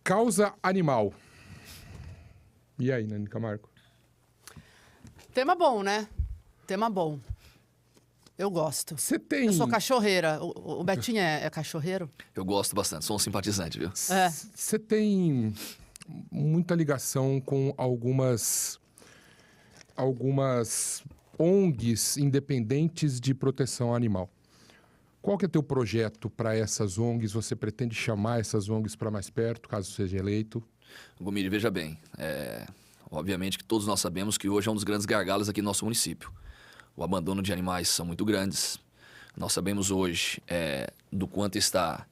Causa animal. E aí, Nani Camargo? Tema bom, né? Tema bom. Eu gosto. Você tem... Eu sou cachorreira. O Betinho é cachorreiro? Eu gosto bastante, sou um simpatizante, viu? Você tem muita ligação com algumas ONGs independentes de proteção animal. Qual que é teu projeto para essas ONGs? Você pretende chamar essas ONGs para mais perto, caso seja eleito? Gomide, veja bem, obviamente que todos nós sabemos que hoje é um dos grandes gargalos aqui no nosso município. O abandono de animais são muito grandes. Nós sabemos hoje do quanto está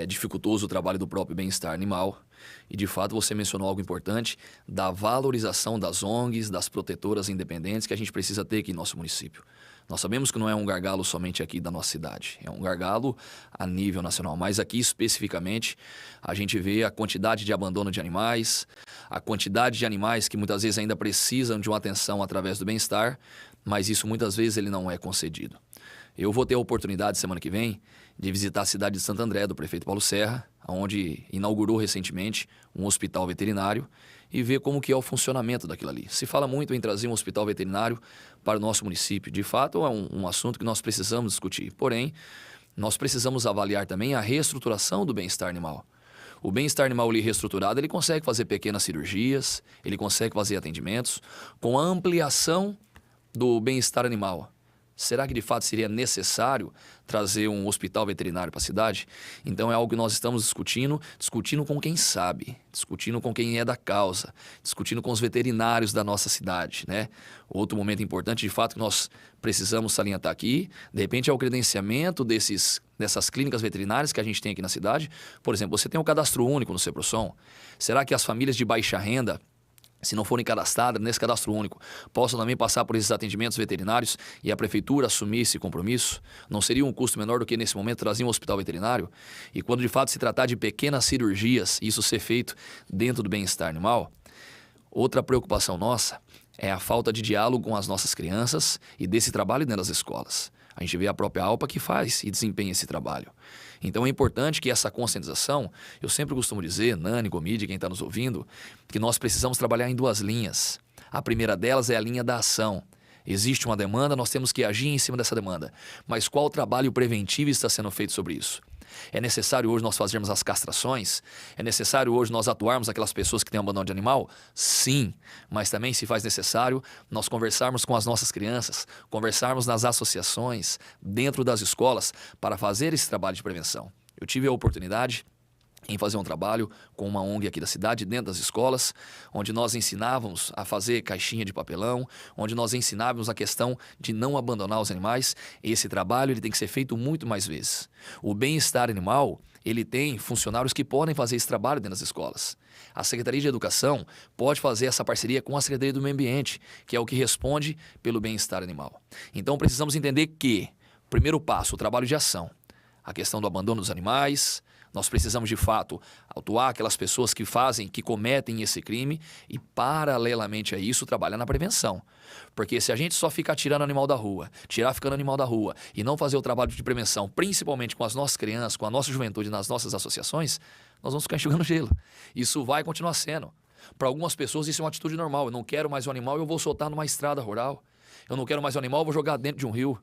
dificultoso o trabalho do próprio bem-estar animal. E, de fato, você mencionou algo importante da valorização das ONGs, das protetoras independentes que a gente precisa ter aqui no nosso município. Nós sabemos que não é um gargalo somente aqui da nossa cidade, é um gargalo a nível nacional. Mas aqui, especificamente, a gente vê a quantidade de abandono de animais, a quantidade de animais que muitas vezes ainda precisam de uma atenção através do bem-estar, mas isso muitas vezes ele não é concedido. Eu vou ter a oportunidade, semana que vem, de visitar a cidade de Santo André, do prefeito Paulo Serra, onde inaugurou recentemente um hospital veterinário, e ver como que é o funcionamento daquilo ali. Se fala muito em trazer um hospital veterinário para o nosso município. De fato, é um assunto que nós precisamos discutir. Porém, nós precisamos avaliar também a reestruturação do bem-estar animal. O bem-estar animal ali reestruturado, ele consegue fazer pequenas cirurgias, ele consegue fazer atendimentos com a ampliação do bem-estar animal. Será que de fato seria necessário trazer um hospital veterinário para a cidade? Então é algo que nós estamos discutindo com quem sabe, discutindo com quem é da causa, discutindo com os veterinários da nossa cidade, né? Outro momento importante, de fato, que nós precisamos salientar aqui, de repente é o credenciamento dessas clínicas veterinárias que a gente tem aqui na cidade. Por exemplo, você tem um cadastro único no Ceprosom. Será que as famílias de baixa renda, se não forem cadastradas nesse cadastro único, possam também passar por esses atendimentos veterinários e a prefeitura assumir esse compromisso? Não seria um custo menor do que, nesse momento, trazer um hospital veterinário? E quando, de fato, se tratar de pequenas cirurgias, isso ser feito dentro do bem-estar animal, outra preocupação nossa é a falta de diálogo com as nossas crianças e desse trabalho dentro das escolas. A gente vê a própria ALPA que faz e desempenha esse trabalho. Então é importante que essa conscientização, eu sempre costumo dizer, Nani, Gomide, quem está nos ouvindo, que nós precisamos trabalhar em duas linhas. A primeira delas é a linha da ação. Existe uma demanda, nós temos que agir em cima dessa demanda. Mas qual trabalho preventivo está sendo feito sobre isso? É necessário hoje nós fazermos as castrações? É necessário hoje nós atuarmos aquelas pessoas que têm abandono de animal? Sim, mas também se faz necessário nós conversarmos com as nossas crianças, conversarmos nas associações, dentro das escolas, para fazer esse trabalho de prevenção. Eu tive a oportunidade em fazer um trabalho com uma ONG aqui da cidade, dentro das escolas, onde nós ensinávamos a fazer caixinha de papelão, onde nós ensinávamos a questão de não abandonar os animais. Esse trabalho ele tem que ser feito muito mais vezes. O bem-estar animal, ele tem funcionários que podem fazer esse trabalho dentro das escolas. A Secretaria de Educação pode fazer essa parceria com a Secretaria do Meio Ambiente, que é o que responde pelo bem-estar animal. Então precisamos entender que, primeiro passo, o trabalho de ação, a questão do abandono dos animais. Nós precisamos, de fato, atuar aquelas pessoas que cometem esse crime e, paralelamente a isso, trabalhar na prevenção. Porque se a gente só ficar tirando animal da rua, ficando animal da rua e não fazer o trabalho de prevenção, principalmente com as nossas crianças, com a nossa juventude, nas nossas associações, nós vamos ficar enxugando gelo. Isso vai continuar sendo. Para algumas pessoas isso é uma atitude normal. Eu não quero mais um animal, eu vou soltar numa estrada rural. Eu não quero mais um animal, eu vou jogar dentro de um rio.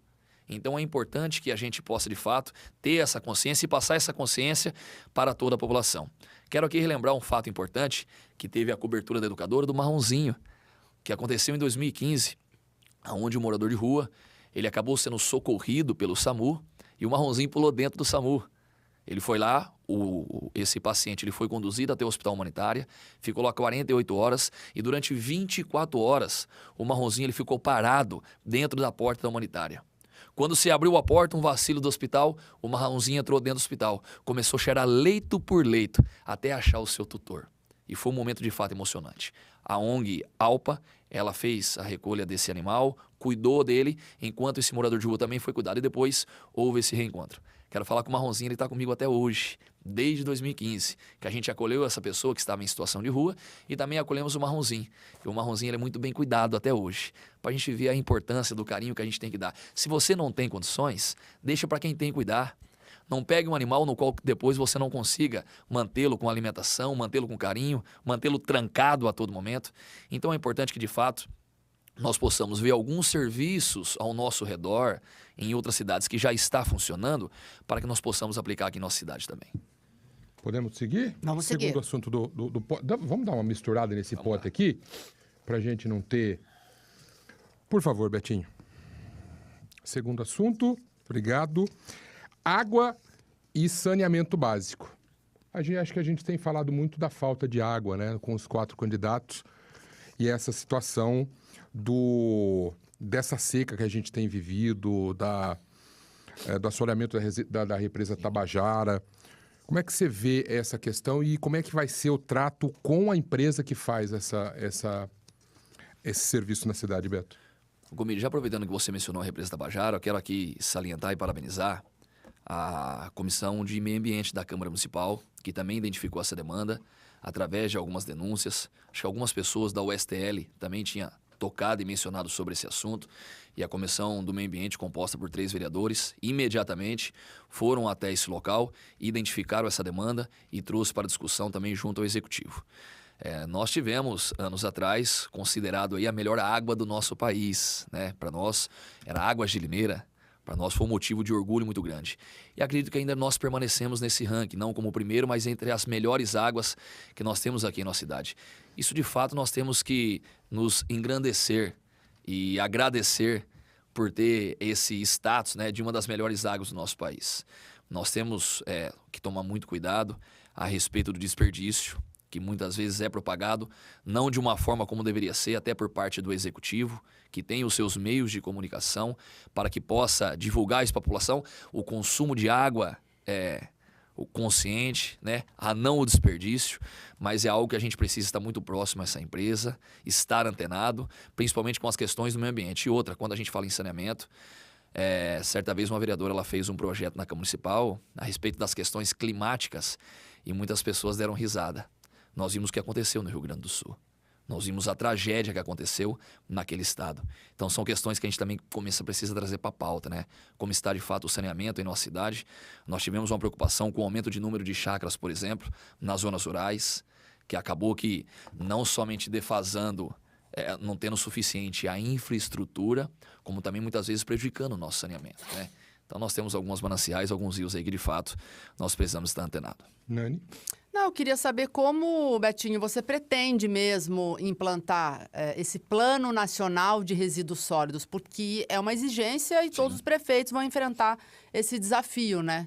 Então é importante que a gente possa, de fato, ter essa consciência e passar essa consciência para toda a população. Quero aqui relembrar um fato importante que teve a cobertura da educadora do Marronzinho, que aconteceu em 2015, onde um morador de rua, ele acabou sendo socorrido pelo SAMU e o Marronzinho pulou dentro do SAMU. Ele foi lá, esse paciente ele foi conduzido até o hospital humanitário, ficou lá 48 horas e durante 24 horas o Marronzinho ele ficou parado dentro da porta da humanitária. Quando se abriu a porta, um vacilo do hospital, o Marronzinho entrou dentro do hospital. Começou a cheirar leito por leito, até achar o seu tutor. E foi um momento de fato emocionante. A ONG ALPA, ela fez a recolha desse animal, cuidou dele, enquanto esse morador de rua também foi cuidado. E depois houve esse reencontro. Quero falar com o Marronzinho, ele está comigo até hoje, desde 2015, que a gente acolheu essa pessoa que estava em situação de rua e também acolhemos o Marronzinho. E o Marronzinho ele é muito bem cuidado até hoje, para a gente ver a importância do carinho que a gente tem que dar. Se você não tem condições, deixa para quem tem que cuidar. Não pegue um animal no qual depois você não consiga mantê-lo com alimentação, mantê-lo com carinho, mantê-lo trancado a todo momento. Então é importante que, de fato, nós possamos ver alguns serviços ao nosso redor, em outras cidades que já está funcionando, para que nós possamos aplicar aqui em nossa cidade também. Podemos seguir? Vamos seguir. Segundo assunto do pote. Vamos dar uma misturada nesse pote aqui, para a gente não ter... Por favor, Betinho. Segundo assunto, obrigado. Água e saneamento básico. Acho que a gente tem falado muito da falta de água, né, com os 4 candidatos, e essa situação dessa seca que a gente tem vivido, do assoreamento da represa Tabajara. Como é que você vê essa questão e como é que vai ser o trato com a empresa que faz esse serviço na cidade, Beto? Gomide, já aproveitando que você mencionou a represa Tabajara, eu quero aqui salientar e parabenizar a Comissão de Meio Ambiente da Câmara Municipal, que também identificou essa demanda através de algumas denúncias. Acho que algumas pessoas da USTL também tinham tocado e mencionado sobre esse assunto, e a Comissão do Meio Ambiente, composta por 3 vereadores, imediatamente foram até esse local, identificaram essa demanda e trouxe para discussão também junto ao Executivo. Nós tivemos, anos atrás, considerado aí a melhor água do nosso país, né? Para nós, era água de Limeira. Para nós foi um motivo de orgulho muito grande. E acredito que ainda nós permanecemos nesse ranking, não como o primeiro, mas entre as melhores águas que nós temos aqui em nossa cidade. Isso, de fato, nós temos que nos engrandecer e agradecer por ter esse status, né, de uma das melhores águas do nosso país. Nós temos que tomar muito cuidado a respeito do desperdício, que muitas vezes é propagado, não de uma forma como deveria ser, até por parte do Executivo, que tem os seus meios de comunicação para que possa divulgar isso para a população. O consumo de água o consciente, né? A não o desperdício, mas é algo que a gente precisa estar muito próximo a essa empresa, estar antenado, principalmente com as questões do meio ambiente. E outra, quando a gente fala em saneamento, certa vez uma vereadora ela fez um projeto na Câmara Municipal a respeito das questões climáticas e muitas pessoas deram risada. Nós vimos o que aconteceu no Rio Grande do Sul. Nós vimos a tragédia que aconteceu naquele estado. Então são questões que a gente também precisa trazer para a pauta, né? Como está de fato o saneamento em nossa cidade. Nós tivemos uma preocupação com o aumento de número de chácaras, por exemplo, nas zonas rurais, que acabou que não somente defasando, não tendo o suficiente a infraestrutura, como também muitas vezes prejudicando o nosso saneamento, né? Então nós temos alguns mananciais, alguns rios aí que de fato nós precisamos estar antenado. Nani? Não, eu queria saber como, Betinho, você pretende mesmo implantar esse Plano Nacional de Resíduos Sólidos, porque é uma exigência e todos os prefeitos vão enfrentar esse desafio, né?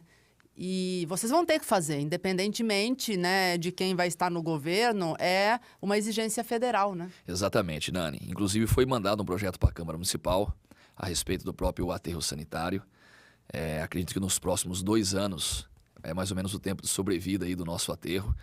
E vocês vão ter que fazer, independentemente, né, de quem vai estar no governo, é uma exigência federal, né? Exatamente, Nani. Inclusive foi mandado um projeto para a Câmara Municipal a respeito do próprio aterro sanitário. Acredito que nos próximos 2 anos é mais ou menos o tempo de sobrevida aí do nosso aterro.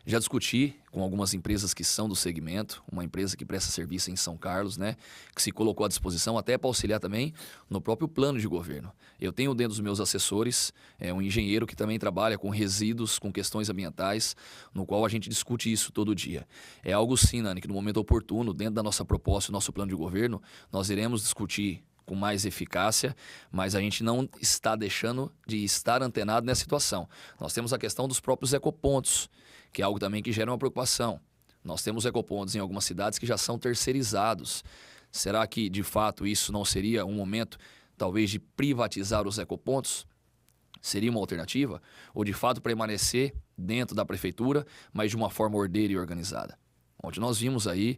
Já discuti com algumas empresas que são do segmento, uma empresa que presta serviço em São Carlos, né, que se colocou à disposição até para auxiliar também no próprio plano de governo. Eu tenho dentro dos meus assessores um engenheiro que também trabalha com resíduos, com questões ambientais, no qual a gente discute isso todo dia. É algo sim, Nani, que no momento oportuno, dentro da nossa proposta, nosso plano de governo, nós iremos discutir com mais eficácia, mas a gente não está deixando de estar antenado nessa situação. Nós temos a questão dos próprios ecopontos, que é algo também que gera uma preocupação. Nós temos ecopontos em algumas cidades que já são terceirizados. Será que, de fato, isso não seria um momento, talvez, de privatizar os ecopontos? Seria uma alternativa? Ou, de fato, permanecer dentro da prefeitura, mas de uma forma ordeira e organizada? Onde nós vimos aí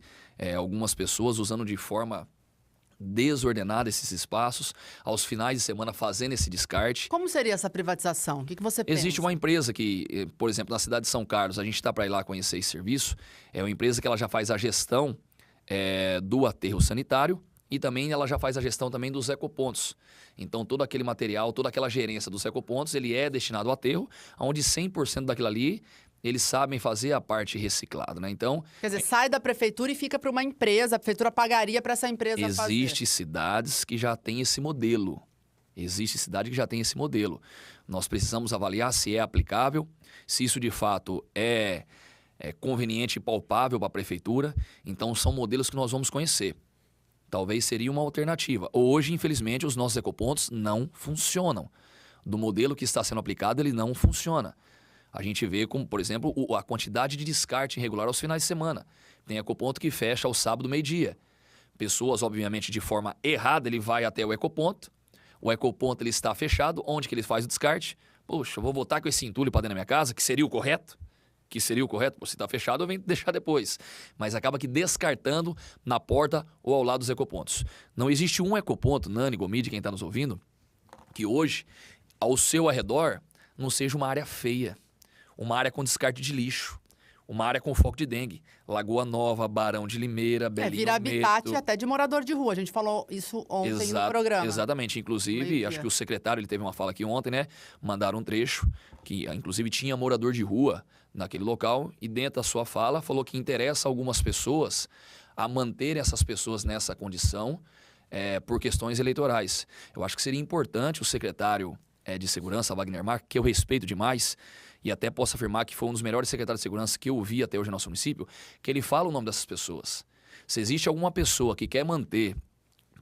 algumas pessoas usando de forma desordenada esses espaços, aos finais de semana fazendo esse descarte. Como seria essa privatização? O que você pensa? Existe uma empresa que, por exemplo, na cidade de São Carlos, a gente está para ir lá conhecer esse serviço, é uma empresa que ela já faz a gestão do aterro sanitário e também ela já faz a gestão também dos ecopontos. Então, todo aquele material, toda aquela gerência dos ecopontos, ele é destinado ao aterro, onde 100% daquilo ali eles sabem fazer a parte reciclada, né? Então, quer dizer, sai da prefeitura e fica para uma empresa, a prefeitura pagaria para essa empresa fazer. Existem cidades que já têm esse modelo. Existe cidade que já tem esse modelo. Nós precisamos avaliar se é aplicável, se isso de fato é conveniente e palpável para a prefeitura. Então, são modelos que nós vamos conhecer. Talvez seria uma alternativa. Hoje, infelizmente, os nossos ecopontos não funcionam. do modelo que está sendo aplicado, ele não funciona. A gente vê como, por exemplo, a quantidade de descarte irregular aos finais de semana. Tem ecoponto que fecha ao sábado, meio-dia. Pessoas, obviamente, de forma errada, ele vai até o ecoponto ele está fechado, onde que ele faz o descarte? Poxa, eu vou voltar com esse entulho para dentro da minha casa, que seria o correto? Se está fechado, eu venho deixar depois. Mas acaba que descartando na porta ou ao lado dos ecopontos. Não existe um ecoponto, Nani, Gomide, quem está nos ouvindo, que hoje, ao seu arredor, não seja uma área feia. Uma área com descarte de lixo. Uma área com foco de dengue. Lagoa Nova, Barão de Limeira, Belinho vira habitat Meto. até de morador de rua. A gente falou isso ontem no programa. Exatamente. Inclusive, acho que o secretário ele teve uma fala aqui ontem, né? Mandaram um trecho que, inclusive, tinha morador de rua naquele local. E dentro da sua fala, falou que interessa algumas pessoas a manter essas pessoas nessa condição por questões eleitorais. Eu acho que seria importante o secretário de Segurança, Wagner Marques, que eu respeito demais, e até posso afirmar que foi um dos melhores secretários de segurança que eu vi até hoje no nosso município, que ele fala o nome dessas pessoas. Se existe alguma pessoa que quer manter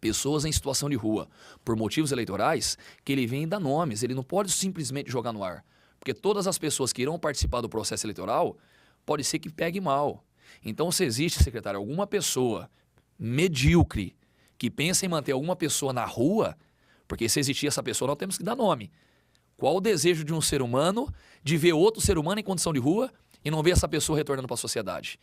pessoas em situação de rua por motivos eleitorais, que ele venha e dá nomes. Ele não pode simplesmente jogar no ar. Porque todas as pessoas que irão participar do processo eleitoral, pode ser que pegue mal. Então, se existe, secretário, alguma pessoa medíocre que pensa em manter alguma pessoa na rua, porque se existir essa pessoa, nós temos que dar nome. Qual o desejo de um ser humano de ver outro ser humano em condição de rua e não ver essa pessoa retornando para a sociedade?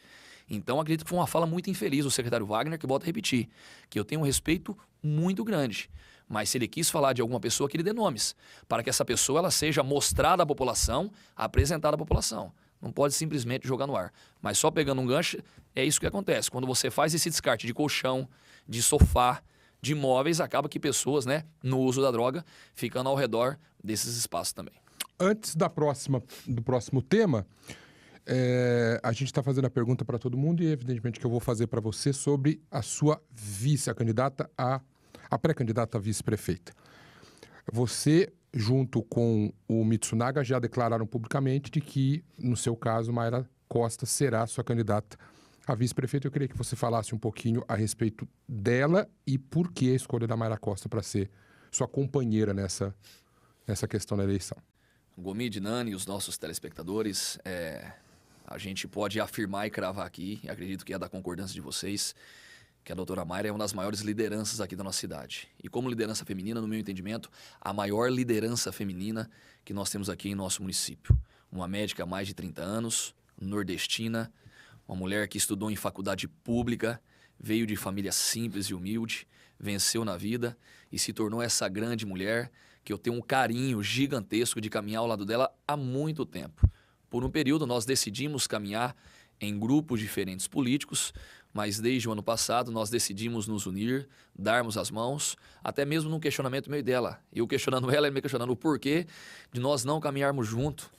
Então, acredito que foi uma fala muito infeliz do secretário Wagner, que volto a repetir, que eu tenho um respeito muito grande. Mas se ele quis falar de alguma pessoa, que ele dê nomes, para que essa pessoa ela seja mostrada à população, apresentada à população. Não pode simplesmente jogar no ar. Mas só pegando um gancho, é isso que acontece. Quando você faz esse descarte de colchão, de sofá, de móveis, acaba que pessoas, né, no uso da droga, ficando ao redor desses espaços também. Antes do próximo tema, a gente está fazendo a pergunta para todo mundo e evidentemente que eu vou fazer para você sobre a sua a pré-candidata a vice-prefeita. Você, junto com o Mitsunaga, já declararam publicamente de que, no seu caso, Mayra Costa será sua candidata a vice-prefeita. Eu queria que você falasse um pouquinho a respeito dela e por que a escolha da Mayra Costa para ser sua companheira nessa questão da eleição. Gomide, Nani e os nossos telespectadores, a gente pode afirmar e cravar aqui, e acredito que é da concordância de vocês, que a doutora Mayra é uma das maiores lideranças aqui da nossa cidade. E como liderança feminina, no meu entendimento, a maior liderança feminina que nós temos aqui em nosso município. Uma médica há mais de 30 anos, nordestina, uma mulher que estudou em faculdade pública, veio de família simples e humilde, venceu na vida e se tornou essa grande mulher que eu tenho um carinho gigantesco de caminhar ao lado dela há muito tempo. Por um período, nós decidimos caminhar em grupos diferentes políticos, mas desde o ano passado nós decidimos nos unir, darmos as mãos, até mesmo num questionamento meio dela. Eu questionando ela e me questionando o porquê de nós não caminharmos junto.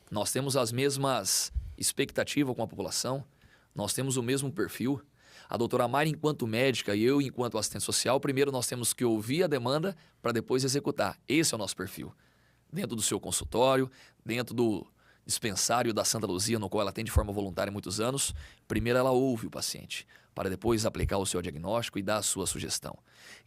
Nós temos as mesmas expectativas com a população, nós temos o mesmo perfil. A doutora Mayra, enquanto médica, e eu, enquanto assistente social, primeiro nós temos que ouvir a demanda para depois executar. Esse é o nosso perfil. Dentro do seu consultório, dentro do dispensário da Santa Luzia, no qual ela tem de forma voluntária há muitos anos, primeiro ela ouve o paciente, para depois aplicar o seu diagnóstico e dar a sua sugestão.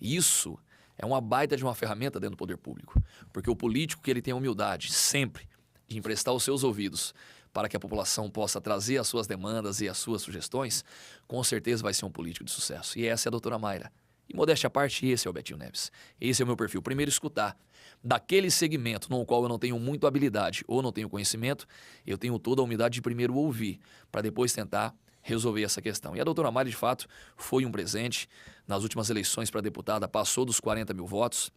Isso é uma baita de uma ferramenta dentro do poder público, porque o político que ele tem a humildade, sempre, de emprestar os seus ouvidos para que a população possa trazer as suas demandas e as suas sugestões, com certeza vai ser um político de sucesso. E essa é a doutora Mayra. E modéstia à parte, esse é o Betinho Neves. Esse é o meu perfil. Primeiro, escutar. Daquele segmento no qual eu não tenho muita habilidade ou não tenho conhecimento, eu tenho toda a humildade de primeiro ouvir, para depois tentar resolver essa questão. E a doutora Mayra, de fato, foi um presente. Nas últimas eleições para deputada, passou dos 40 mil votos.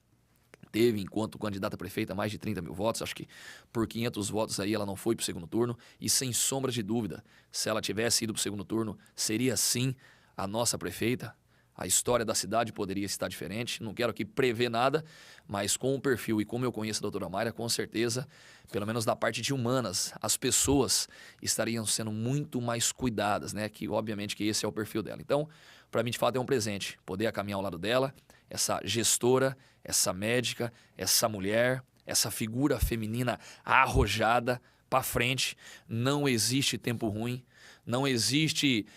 Teve, enquanto candidata a prefeita, mais de 30 mil votos. Acho que por 500 votos aí ela não foi para o segundo turno. E sem sombra de dúvida, se ela tivesse ido para o segundo turno, seria sim a nossa prefeita. A história da cidade poderia estar diferente. Não quero aqui prever nada, mas com o perfil e como eu conheço a doutora Mayra, com certeza, pelo menos da parte de humanas, as pessoas estariam sendo muito mais cuidadas, né? Que obviamente que esse é o perfil dela. Então, para mim, de fato, é um presente poder caminhar ao lado dela, essa gestora, essa médica, essa mulher, essa figura feminina arrojada para frente. Não existe tempo ruim, não existe,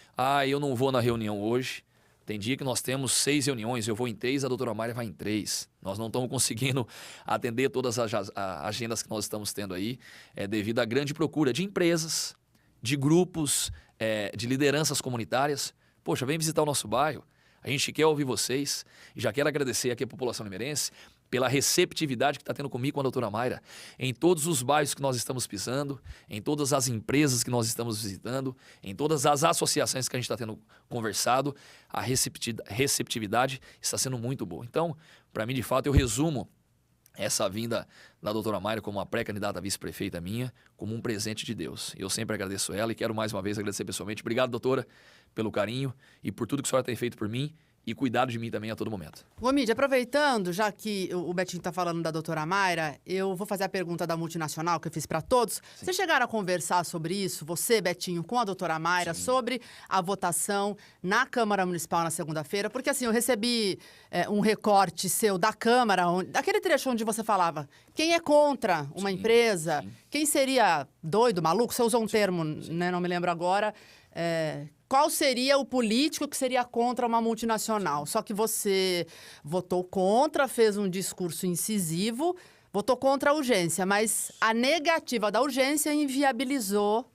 eu não vou na reunião hoje. Tem dia que nós temos 6 reuniões, eu vou em 3, a doutora Mayra vai em 3. Nós não estamos conseguindo atender todas as agendas que nós estamos tendo aí, devido à grande procura de empresas, de grupos, de lideranças comunitárias. Poxa, vem visitar o nosso bairro, a gente quer ouvir vocês. E já quero agradecer aqui a população limeirense pela receptividade que está tendo comigo com a doutora Mayra, em todos os bairros que nós estamos pisando, em todas as empresas que nós estamos visitando, em todas as associações que a gente está tendo conversado, a receptividade está sendo muito boa. Então, para mim, de fato, eu resumo essa vinda da doutora Mayra como uma pré-candidata a vice-prefeita minha, como um presente de Deus. Eu sempre agradeço ela e quero mais uma vez agradecer pessoalmente. Obrigado, doutora, pelo carinho e por tudo que a senhora tem feito por mim e cuidado de mim também a todo momento. Gomide, aproveitando, já que o Betinho está falando da doutora Mayra, eu vou fazer a pergunta da multinacional que eu fiz para todos. Sim. Vocês chegaram a conversar sobre isso, você, Betinho, com a doutora Mayra, Sim. sobre a votação na Câmara Municipal na segunda-feira? Porque assim, eu recebi um recorte seu da Câmara, daquele trecho onde você falava quem é contra uma empresa, quem seria doido, maluco, você usou um termo, né, não me lembro agora, qual seria o político que seria contra uma multinacional? Só que você votou contra, fez um discurso incisivo, votou contra a urgência, mas a negativa da urgência inviabilizou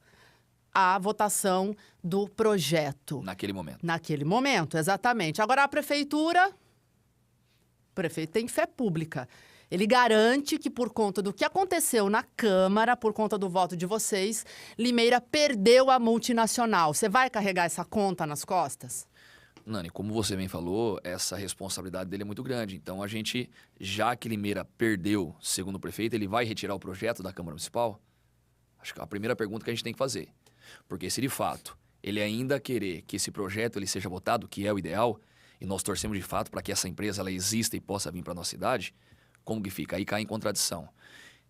a votação do projeto. Naquele momento. Naquele momento, exatamente. Agora, a prefeitura, o prefeito tem fé pública. Ele garante que, por conta do que aconteceu na Câmara, por conta do voto de vocês, Limeira perdeu a multinacional. Você vai carregar essa conta nas costas? Nani, como você bem falou, essa responsabilidade dele é muito grande. Então, a gente, já que Limeira perdeu, segundo o prefeito, ele vai retirar o projeto da Câmara Municipal? Acho que é a primeira pergunta que a gente tem que fazer. Porque se, de fato, ele ainda querer que esse projeto ele seja votado, que é o ideal, e nós torcemos, de fato, para que essa empresa ela exista e possa vir para a nossa cidade, como que fica? Aí cai em contradição.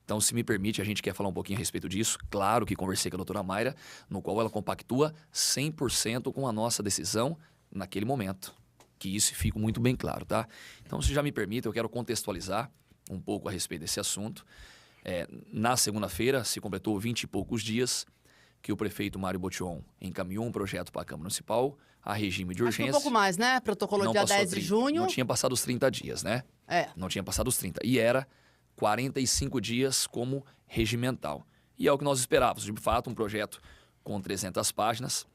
Então, se me permite, a gente quer falar um pouquinho a respeito disso. Claro que conversei com a doutora Mayra, no qual ela compactua 100% com a nossa decisão naquele momento. Que isso fica muito bem claro, tá? Então, se já me permite, eu quero contextualizar um pouco a respeito desse assunto. Na segunda-feira, se completou 20 e poucos dias que o prefeito Mário Botion encaminhou um projeto para a Câmara Municipal a regime de urgência. Acho que um pouco mais, né? Protocolou dia 10 de junho. Não tinha passado os 30 dias, né? Não tinha passado os 30. E era 45 dias como regimental. E é o que nós esperávamos. De fato, um projeto com 300 páginas.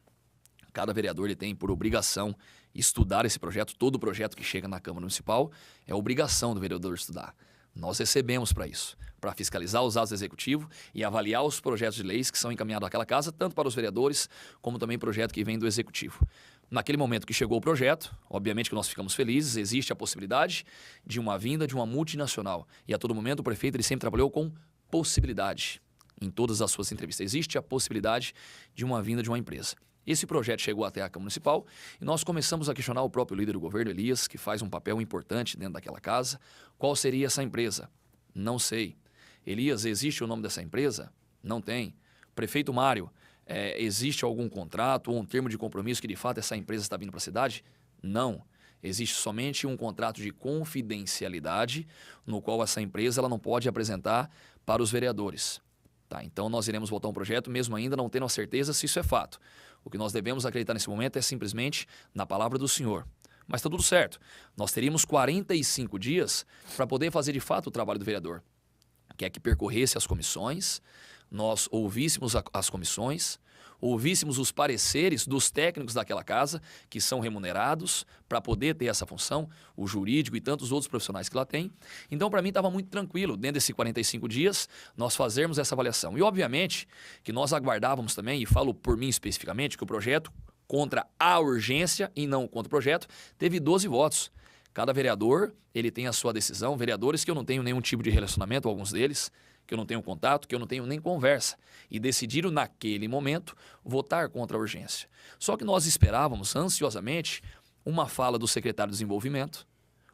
Cada vereador ele tem por obrigação estudar esse projeto. Todo projeto que chega na Câmara Municipal é obrigação do vereador estudar. Nós recebemos para isso, para fiscalizar os atos do Executivo e avaliar os projetos de leis que são encaminhados àquela casa, tanto para os vereadores, como também projeto que vem do Executivo. Naquele momento que chegou o projeto, obviamente que nós ficamos felizes, existe a possibilidade de uma vinda de uma multinacional. E a todo momento o prefeito ele sempre trabalhou com possibilidade. Em todas as suas entrevistas, existe a possibilidade de uma vinda de uma empresa. Esse projeto chegou até a Câmara Municipal e nós começamos a questionar o próprio líder do governo, Elias, que faz um papel importante dentro daquela casa. Qual seria essa empresa? Não sei. Elias, existe o nome dessa empresa? Não tem. Prefeito Mário, existe algum contrato ou um termo de compromisso que de fato essa empresa está vindo para a cidade? Não. Existe somente um contrato de confidencialidade no qual essa empresa ela não pode apresentar para os vereadores. Tá, então nós iremos votar um projeto mesmo ainda não tendo a certeza se isso é fato. O que nós devemos acreditar nesse momento é simplesmente na palavra do Senhor. Mas está tudo certo. Nós teríamos 45 dias para poder fazer de fato o trabalho do vereador. Que é que percorresse as comissões, nós ouvíssemos as comissões, ouvíssemos os pareceres dos técnicos daquela casa, que são remunerados para poder ter essa função, o jurídico e tantos outros profissionais que lá tem. Então, para mim, estava muito tranquilo, dentro desses 45 dias, nós fazermos essa avaliação. E, obviamente, que nós aguardávamos também, e falo por mim especificamente, que o projeto, contra a urgência e não contra o projeto, teve 12 votos. Cada vereador, ele tem a sua decisão. Vereadores que eu não tenho nenhum tipo de relacionamento, alguns deles, que eu não tenho contato, que eu não tenho nem conversa. E decidiram, naquele momento, votar contra a urgência. Só que nós esperávamos, ansiosamente, uma fala do secretário de Desenvolvimento,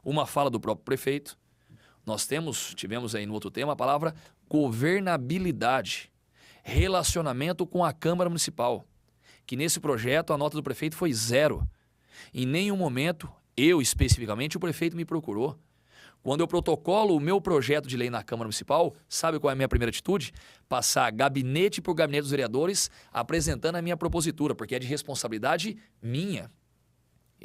uma fala do próprio prefeito. Nós tivemos aí no outro tema a palavra governabilidade, relacionamento com a Câmara Municipal, que nesse projeto a nota do prefeito foi 0. Em nenhum momento, eu especificamente, o prefeito me procurou. Quando eu protocolo o meu projeto de lei na Câmara Municipal, sabe qual é a minha primeira atitude? Passar gabinete por gabinete dos vereadores apresentando a minha propositura, porque é de responsabilidade minha.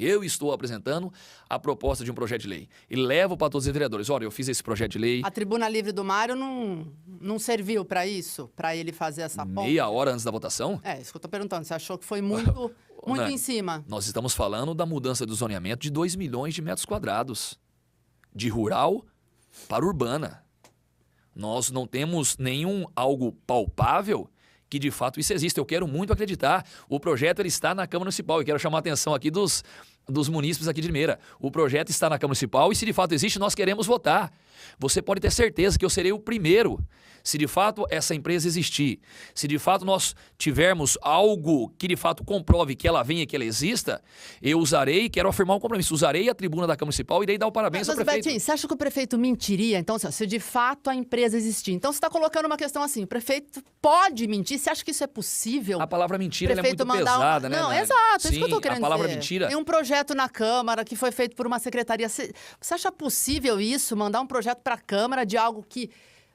Eu estou apresentando a proposta de um projeto de lei. E levo para todos os vereadores. Olha, eu fiz esse projeto de lei. A tribuna livre do Mário não serviu para isso? Para ele fazer essa ponta? Meia hora antes da votação? É, isso que eu tô perguntando. Você achou que foi muito Nani, em cima? Nós estamos falando da mudança do zoneamento de 2 milhões de metros quadrados. De rural para urbana. Nós não temos algo palpável que de fato isso existe. Eu quero muito acreditar. O projeto ele está na Câmara Municipal. E quero chamar a atenção aqui dos munícipes aqui de Limeira. O projeto está na Câmara Municipal e se de fato existe, nós queremos votar. Você pode ter certeza que eu serei o primeiro. Se de fato essa empresa existir, se de fato nós tivermos algo que de fato comprove que ela venha, que ela exista, eu usarei, quero afirmar um compromisso, usarei a tribuna da Câmara Municipal e irei dar o parabéns ao prefeito. Betinho, você acha que o prefeito mentiria? Então, se de fato a empresa existir. Então, você está colocando uma questão assim, o prefeito pode mentir? Você acha que isso é possível? A palavra mentira ela é muito pesada, né? Não, exato, Sim, é isso que eu tô querendo dizer. a palavra mentira... Tem um projeto na Câmara que foi feito por uma secretaria. Você acha possível isso, mandar um projeto para a Câmara de algo que...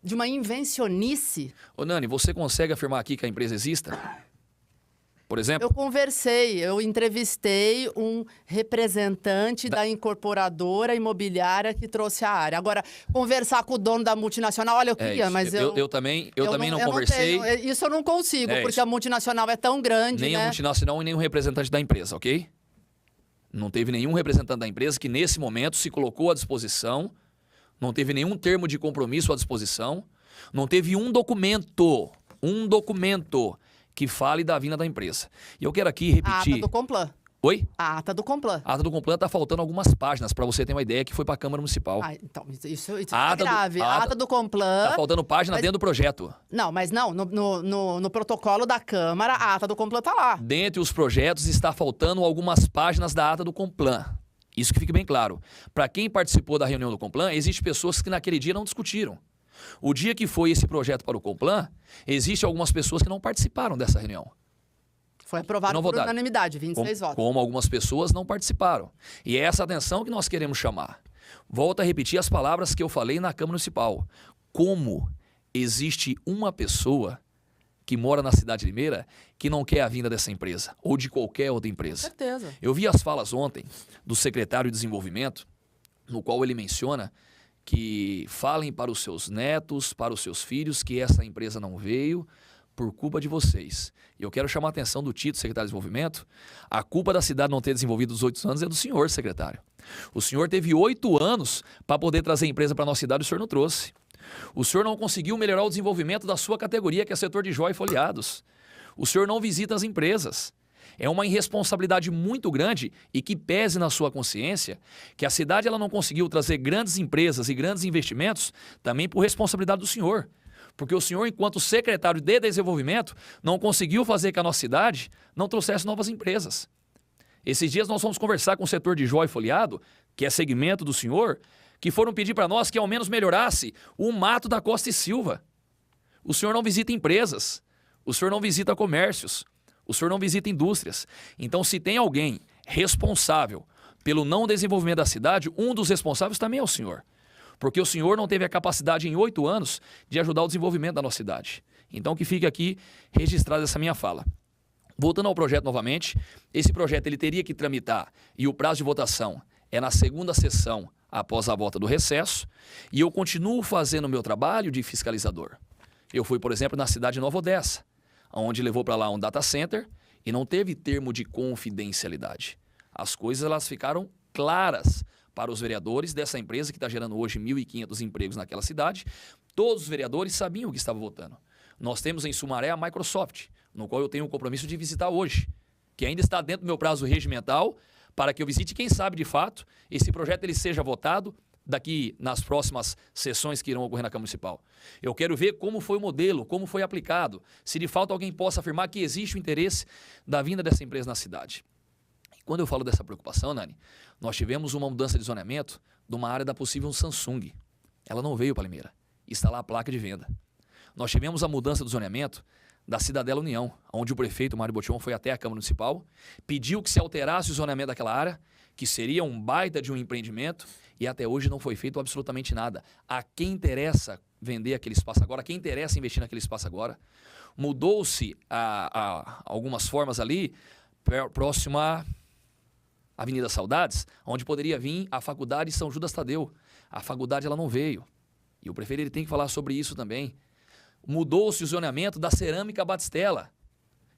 de uma invencionice? Ô, Nani, você consegue afirmar aqui que a empresa exista? Por exemplo? Eu entrevistei um representante da incorporadora imobiliária que trouxe a área. Agora, conversar com o dono da multinacional, olha, eu queria, mas eu também não conversei. Isso eu não consigo, porque isso. A multinacional é tão grande, nem né? a multinacional e nem um representante da empresa, ok? Não teve nenhum representante da empresa que, nesse momento, se colocou à disposição. Não teve nenhum termo de compromisso à disposição. Não teve um documento que fale da vinda da empresa. E eu quero aqui repetir... A ata do Complan. Oi? A ata do Complan. A ata do Complan está faltando algumas páginas, para você ter uma ideia, que foi para a Câmara Municipal. Ah, então, isso é grave. A ata do Complan... Está faltando página dentro do projeto. Não, mas não. No protocolo da Câmara, a ata do Complan está lá. Dentre os projetos, está faltando algumas páginas da ata do Complan. Isso que fique bem claro. Para quem participou da reunião do Complan, existem pessoas que naquele dia não discutiram. O dia que foi esse projeto para o Complan, existem algumas pessoas que não participaram dessa reunião. Foi aprovado por unanimidade, 26 votos. Como algumas pessoas não participaram. E é essa atenção que nós queremos chamar. Volto a repetir as palavras que eu falei na Câmara Municipal. Como existe uma pessoa que mora na cidade de Limeira que não quer a vinda dessa empresa, ou de qualquer outra empresa. Com certeza. Eu vi as falas ontem do secretário de Desenvolvimento, no qual ele menciona que falem para os seus netos, para os seus filhos, que essa empresa não veio por culpa de vocês. E eu quero chamar a atenção do Tito, secretário de Desenvolvimento. A culpa da cidade não ter desenvolvido os 8 anos é do senhor, secretário. O senhor teve 8 anos para poder trazer a empresa para a nossa cidade, o senhor não trouxe. O senhor não conseguiu melhorar o desenvolvimento da sua categoria, que é setor de joia e folheados. O senhor não visita as empresas. É uma irresponsabilidade muito grande e que pese na sua consciência que a cidade ela não conseguiu trazer grandes empresas e grandes investimentos também por responsabilidade do senhor. Porque o senhor, enquanto secretário de desenvolvimento, não conseguiu fazer que a nossa cidade não trouxesse novas empresas. Esses dias nós fomos conversar com o setor de joia e folheado, que é segmento do senhor, que foram pedir para nós que ao menos melhorasse o mato da Costa e Silva. O senhor não visita empresas, o senhor não visita comércios, o senhor não visita indústrias. Então, se tem alguém responsável pelo não desenvolvimento da cidade, um dos responsáveis também é o senhor. Porque o senhor não teve a capacidade em 8 anos de ajudar o desenvolvimento da nossa cidade. Então, que fique aqui registrada essa minha fala. Voltando ao projeto novamente, esse projeto ele teria que tramitar e o prazo de votação é na segunda sessão após a volta do recesso e eu continuo fazendo o meu trabalho de fiscalizador. Eu fui, por exemplo, na cidade de Nova Odessa, onde levou para lá um data center e não teve termo de confidencialidade. As coisas elas ficaram claras para os vereadores dessa empresa que está gerando hoje 1.500 empregos naquela cidade. Todos os vereadores sabiam o que estava votando. Nós temos em Sumaré a Microsoft, no qual eu tenho o compromisso de visitar hoje, que ainda está dentro do meu prazo regimental para que eu visite, quem sabe de fato, esse projeto ele seja votado daqui nas próximas sessões que irão ocorrer na Câmara Municipal. Eu quero ver como foi o modelo, como foi aplicado, se de fato alguém possa afirmar que existe o interesse da vinda dessa empresa na cidade. E quando eu falo dessa preocupação, Nani, nós tivemos uma mudança de zoneamento de uma área da possível Samsung. Ela não veio para Limeira, está lá a placa de venda. Nós tivemos a mudança do zoneamento da Cidadela União, onde o prefeito Mário Botion foi até a Câmara Municipal, pediu que se alterasse o zoneamento daquela área, que seria um baita de um empreendimento, e até hoje não foi feito absolutamente nada. A quem interessa vender aquele espaço agora, a quem interessa investir naquele espaço agora, mudou-se algumas formas ali, próximo a Avenida Saudades, onde poderia vir a Faculdade São Judas Tadeu. A faculdade ela não veio. E o prefeito ele tem que falar sobre isso também. Mudou-se o zoneamento da Cerâmica Batistella,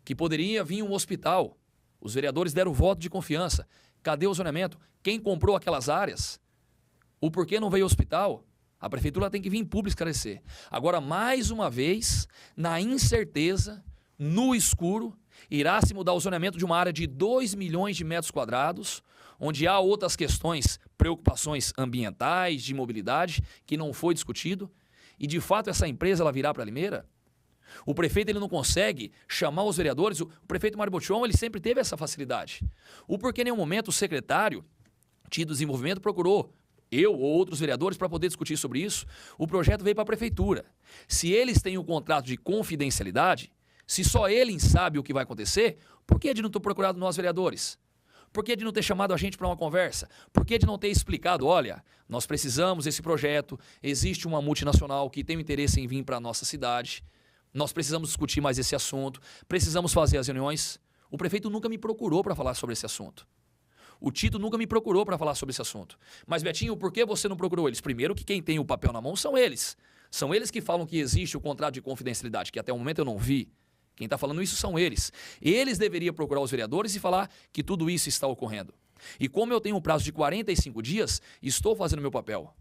que poderia vir um hospital. Os vereadores deram voto de confiança. Cadê o zoneamento? Quem comprou aquelas áreas? O porquê não veio o hospital? A prefeitura tem que vir em público esclarecer. Agora, mais uma vez, na incerteza, no escuro, irá se mudar o zoneamento de uma área de 2 milhões de metros quadrados, onde há outras questões, preocupações ambientais, de mobilidade, que não foi discutido. E, de fato, essa empresa ela virá para Limeira? O prefeito ele não consegue chamar os vereadores. O prefeito Mário Botion, ele sempre teve essa facilidade. O porquê em nenhum momento o secretário de desenvolvimento procurou eu ou outros vereadores para poder discutir sobre isso. O projeto veio para a prefeitura. Se eles têm um contrato de confidencialidade, se só eles sabem o que vai acontecer, por que de não ter procurado nós vereadores? Por que de não ter chamado a gente para uma conversa? Por que de não ter explicado, olha, nós precisamos desse projeto, existe uma multinacional que tem um interesse em vir para a nossa cidade, nós precisamos discutir mais esse assunto, precisamos fazer as reuniões. O prefeito nunca me procurou para falar sobre esse assunto. O Tito nunca me procurou para falar sobre esse assunto. Mas, Betinho, por que você não procurou eles? Primeiro que quem tem o papel na mão são eles. São eles que falam que existe o contrato de confidencialidade, que até o momento eu não vi. Quem está falando isso são eles. Eles deveriam procurar os vereadores e falar que tudo isso está ocorrendo. E como eu tenho um prazo de 45 dias, estou fazendo meu papel.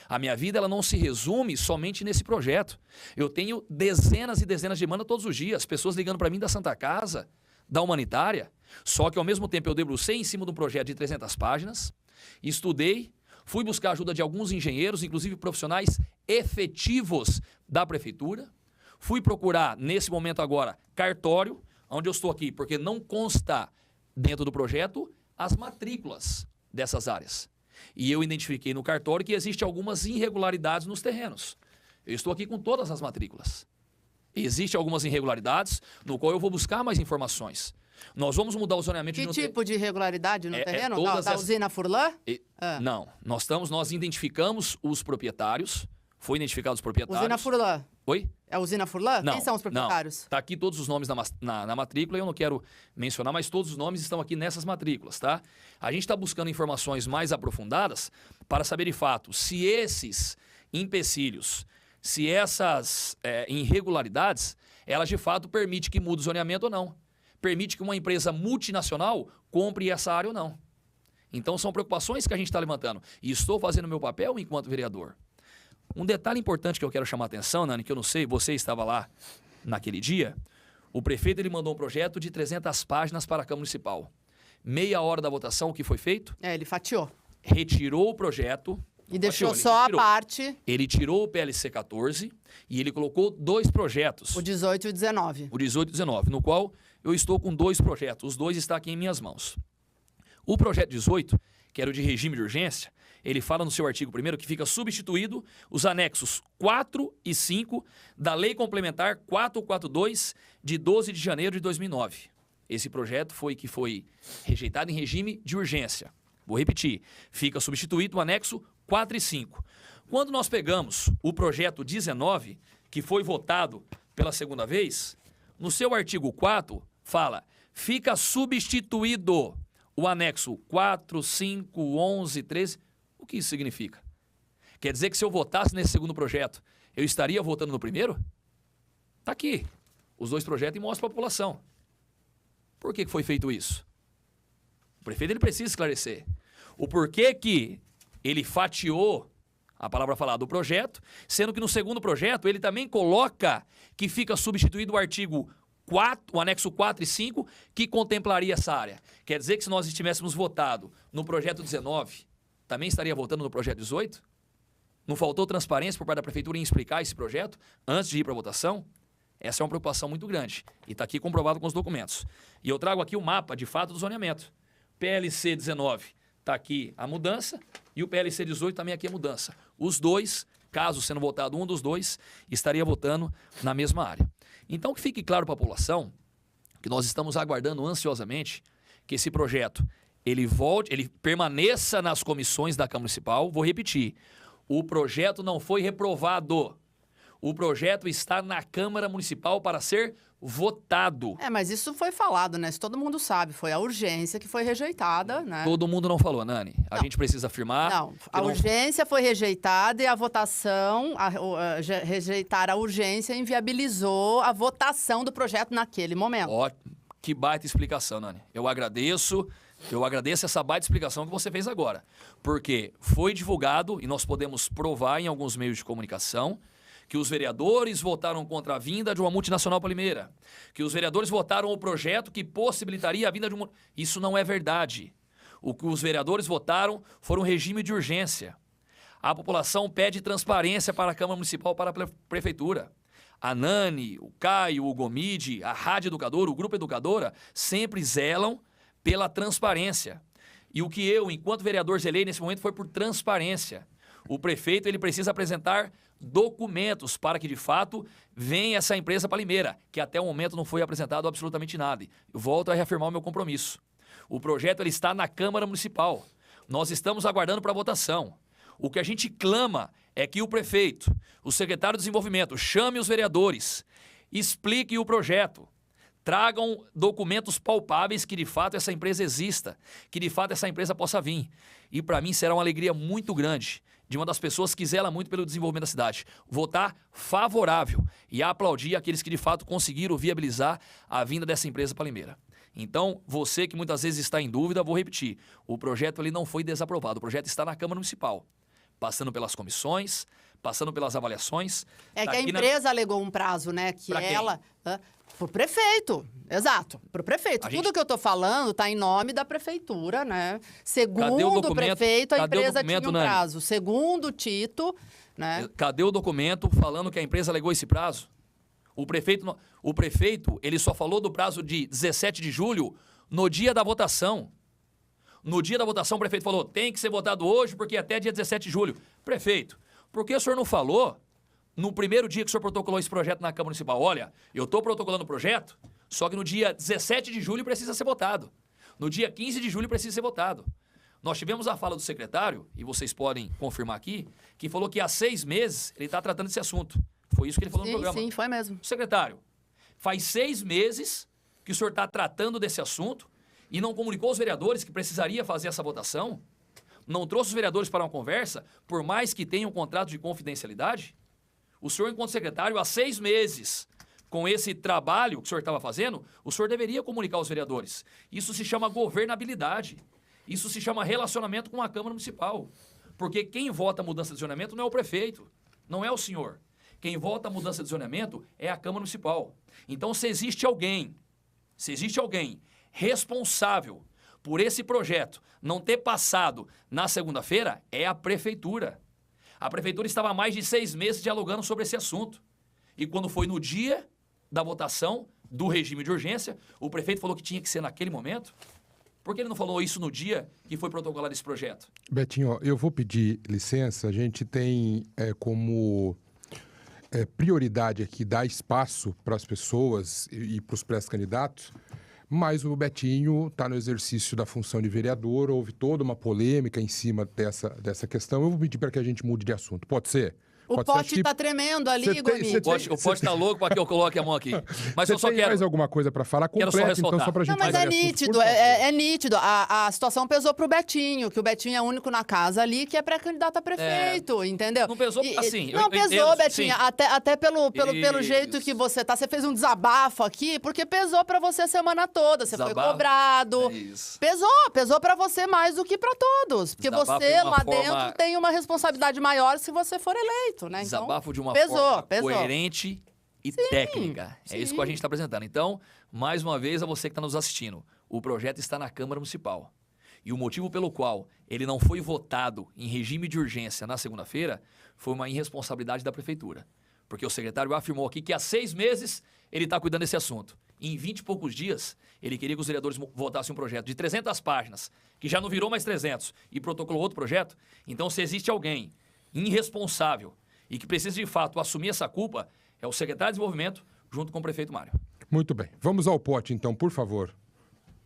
A minha vida ela não se resume somente nesse projeto. Eu tenho dezenas e dezenas de demandas todos os dias, pessoas ligando para mim da Santa Casa, da Humanitária. Só que ao mesmo tempo eu debrucei em cima de um projeto de 300 páginas, estudei, fui buscar a ajuda de alguns engenheiros, inclusive profissionais efetivos da prefeitura. Fui procurar, nesse momento agora, cartório, onde eu estou aqui, porque não consta dentro do projeto as matrículas dessas áreas. E eu identifiquei no cartório que existem algumas irregularidades nos terrenos. Eu estou aqui com todas as matrículas. Existem algumas irregularidades, no qual eu vou buscar mais informações. Nós vamos mudar o zoneamento... Que tipo de irregularidade no terreno? Da usina Furlan? Não, nós identificamos os proprietários, foi identificado os proprietários... Usina Furlan. Oi? É a usina Furlan? Não, quem são os proprietários? Está aqui todos os nomes na matrícula, eu não quero mencionar, mas todos os nomes estão aqui nessas matrículas, tá? A gente está buscando informações mais aprofundadas para saber de fato se esses empecilhos, se essas irregularidades, elas de fato permitem que mude o zoneamento ou não. Permite que uma empresa multinacional compre essa área ou não. Então são preocupações que a gente está levantando. E estou fazendo meu papel enquanto vereador. Um detalhe importante que eu quero chamar a atenção, Nani, que eu não sei, você estava lá naquele dia, o prefeito ele mandou um projeto de 300 páginas para a Câmara Municipal. Meia hora da votação, o que foi feito? Ele fatiou. Retirou o projeto. E deixou só a parte... Ele tirou o PLC 14 e ele colocou 2 projetos. O 18 e o 19. O 18 e 19, no qual eu estou com 2 projetos. Os 2 estão aqui em minhas mãos. O projeto 18, que era o de regime de urgência, ele fala no seu artigo 1º que fica substituído os anexos 4 e 5 da Lei Complementar 442 de 12 de janeiro de 2009. Esse projeto foi rejeitado em regime de urgência. Vou repetir, fica substituído o anexo 4 e 5. Quando nós pegamos o projeto 19, que foi votado pela segunda vez, no seu artigo 4 fala, fica substituído o anexo 4, 5, 11, 13... O que isso significa? Quer dizer que se eu votasse nesse segundo projeto, eu estaria votando no primeiro? Está aqui. Os 2 projetos e mostra para a população. Por que foi feito isso? O prefeito ele precisa esclarecer. O porquê que ele fatiou a palavra falada do projeto, sendo que no segundo projeto ele também coloca que fica substituído o artigo 4, o anexo 4 e 5, que contemplaria essa área. Quer dizer que se nós estivéssemos votado no projeto 19... também estaria votando no projeto 18? Não faltou transparência por parte da prefeitura em explicar esse projeto antes de ir para a votação? Essa é uma preocupação muito grande e está aqui comprovado com os documentos. E eu trago aqui o mapa, de fato, do zoneamento. PLC 19 está aqui a mudança e o PLC 18 também aqui a mudança. Os 2, caso sendo votado um dos 2, estaria votando na mesma área. Então, que fique claro para a população que nós estamos aguardando ansiosamente que esse projeto ele permaneça nas comissões da Câmara Municipal. Vou repetir, o projeto não foi reprovado. O projeto está na Câmara Municipal para ser votado. Mas isso foi falado, né? Isso todo mundo sabe. Foi a urgência que foi rejeitada, né? Todo mundo não falou, Nani. A gente precisa afirmar. Não, a urgência foi rejeitada e a votação, rejeitar a urgência inviabilizou a votação do projeto naquele momento. Ó, que baita explicação, Nani. Eu agradeço essa baita explicação que você fez agora. Porque foi divulgado, e nós podemos provar em alguns meios de comunicação, que os vereadores votaram contra a vinda de uma multinacional para Limeira, que os vereadores votaram o projeto que possibilitaria a vinda de uma... Isso não é verdade. O que os vereadores votaram foi um regime de urgência. A população pede transparência para a Câmara Municipal, para a Prefeitura. A Nani, o Caio, o Gomide, a Rádio Educadora, o Grupo Educadora, sempre zelam pela transparência. E o que eu, enquanto vereador, zelei nesse momento foi por transparência. O prefeito ele precisa apresentar documentos para que, de fato, venha essa empresa para Limeira, que até o momento não foi apresentado absolutamente nada. Eu volto a reafirmar o meu compromisso. O projeto ele está na Câmara Municipal. Nós estamos aguardando para votação. O que a gente clama é que o prefeito, o secretário de Desenvolvimento, chame os vereadores, explique o projeto, tragam documentos palpáveis que, de fato, essa empresa exista, que, de fato, essa empresa possa vir. E, para mim, será uma alegria muito grande de uma das pessoas que zela muito pelo desenvolvimento da cidade, votar favorável e aplaudir aqueles que, de fato, conseguiram viabilizar a vinda dessa empresa para Limeira. Então, você que muitas vezes está em dúvida, vou repetir, o projeto ele não foi desaprovado, o projeto está na Câmara Municipal, passando pelas comissões, passando pelas avaliações. É que a empresa alegou um prazo, né, que ela... Pro prefeito, exato, pro prefeito. Tudo que eu tô falando tá em nome da prefeitura, né? Segundo o prefeito, a empresa tinha um prazo. Segundo o Tito, né? Cadê o documento falando que a empresa alegou esse prazo? O prefeito, ele só falou do prazo de 17 de julho no dia da votação. No dia da votação, o prefeito falou, tem que ser votado hoje porque até dia 17 de julho. Prefeito, por que o senhor não falou no primeiro dia que o senhor protocolou esse projeto na Câmara Municipal? Olha, eu estou protocolando o projeto, só que no dia 17 de julho precisa ser votado. No dia 15 de julho precisa ser votado. Nós tivemos a fala do secretário, e vocês podem confirmar aqui, que falou que há 6 meses ele está tratando desse assunto. Foi isso que ele falou no programa. Sim, foi mesmo. Secretário, faz 6 meses que o senhor está tratando desse assunto e não comunicou aos vereadores que precisaria fazer essa votação? Não trouxe os vereadores para uma conversa, por mais que tenha um contrato de confidencialidade? O senhor, enquanto secretário, há 6 meses, com esse trabalho que o senhor estava fazendo, o senhor deveria comunicar aos vereadores. Isso se chama governabilidade. Isso se chama relacionamento com a Câmara Municipal. Porque quem vota a mudança de zonamento não é o prefeito, não é o senhor. Quem vota a mudança de zonamento é a Câmara Municipal. Então, se existe alguém responsável por esse projeto não ter passado na segunda-feira, é a prefeitura. A prefeitura estava há mais de 6 meses dialogando sobre esse assunto. E quando foi no dia da votação do regime de urgência, o prefeito falou que tinha que ser naquele momento. Por que ele não falou isso no dia que foi protocolado esse projeto? Betinho, eu vou pedir licença. A gente tem como prioridade aqui dar espaço para as pessoas e para os pré-candidatos, mas o Betinho está no exercício da função de vereador, houve toda uma polêmica em cima dessa questão. Eu vou pedir para que a gente mude de assunto. Pode ser? O pote está tremendo ali, Gomide. O pote está louco para que eu coloque a mão aqui. Mas eu só quero... mais alguma coisa para falar? Quero só ressaltar. Então, só pra gente... Não, mas é nítido, é nítido. A situação pesou pro Betinho, que o Betinho é o único na casa ali que é pré-candidato a prefeito, entendeu? Não pesou assim. Não pesou, Betinho. Até pelo jeito que você tá. Você fez um desabafo aqui, porque pesou pra você a semana toda. Você foi cobrado. Pesou pra você mais do que pra todos. Porque você lá dentro tem uma responsabilidade maior se você for eleito. Né? Desabafo então, de uma forma coerente e técnica. É isso que a gente está apresentando. Então, mais uma vez, a você que está nos assistindo, o projeto está na Câmara Municipal. E o motivo pelo qual ele não foi votado em regime de urgência na segunda-feira foi uma irresponsabilidade da Prefeitura. Porque o secretário afirmou aqui que há 6 meses ele está cuidando desse assunto. E em 20 e poucos dias, ele queria que os vereadores votassem um projeto de 300 páginas, que já não virou mais 300, e protocolou outro projeto. Então, se existe alguém irresponsável e que precisa, de fato, assumir essa culpa, é o secretário de Desenvolvimento, junto com o prefeito Mário. Muito bem. Vamos ao pote, então, por favor,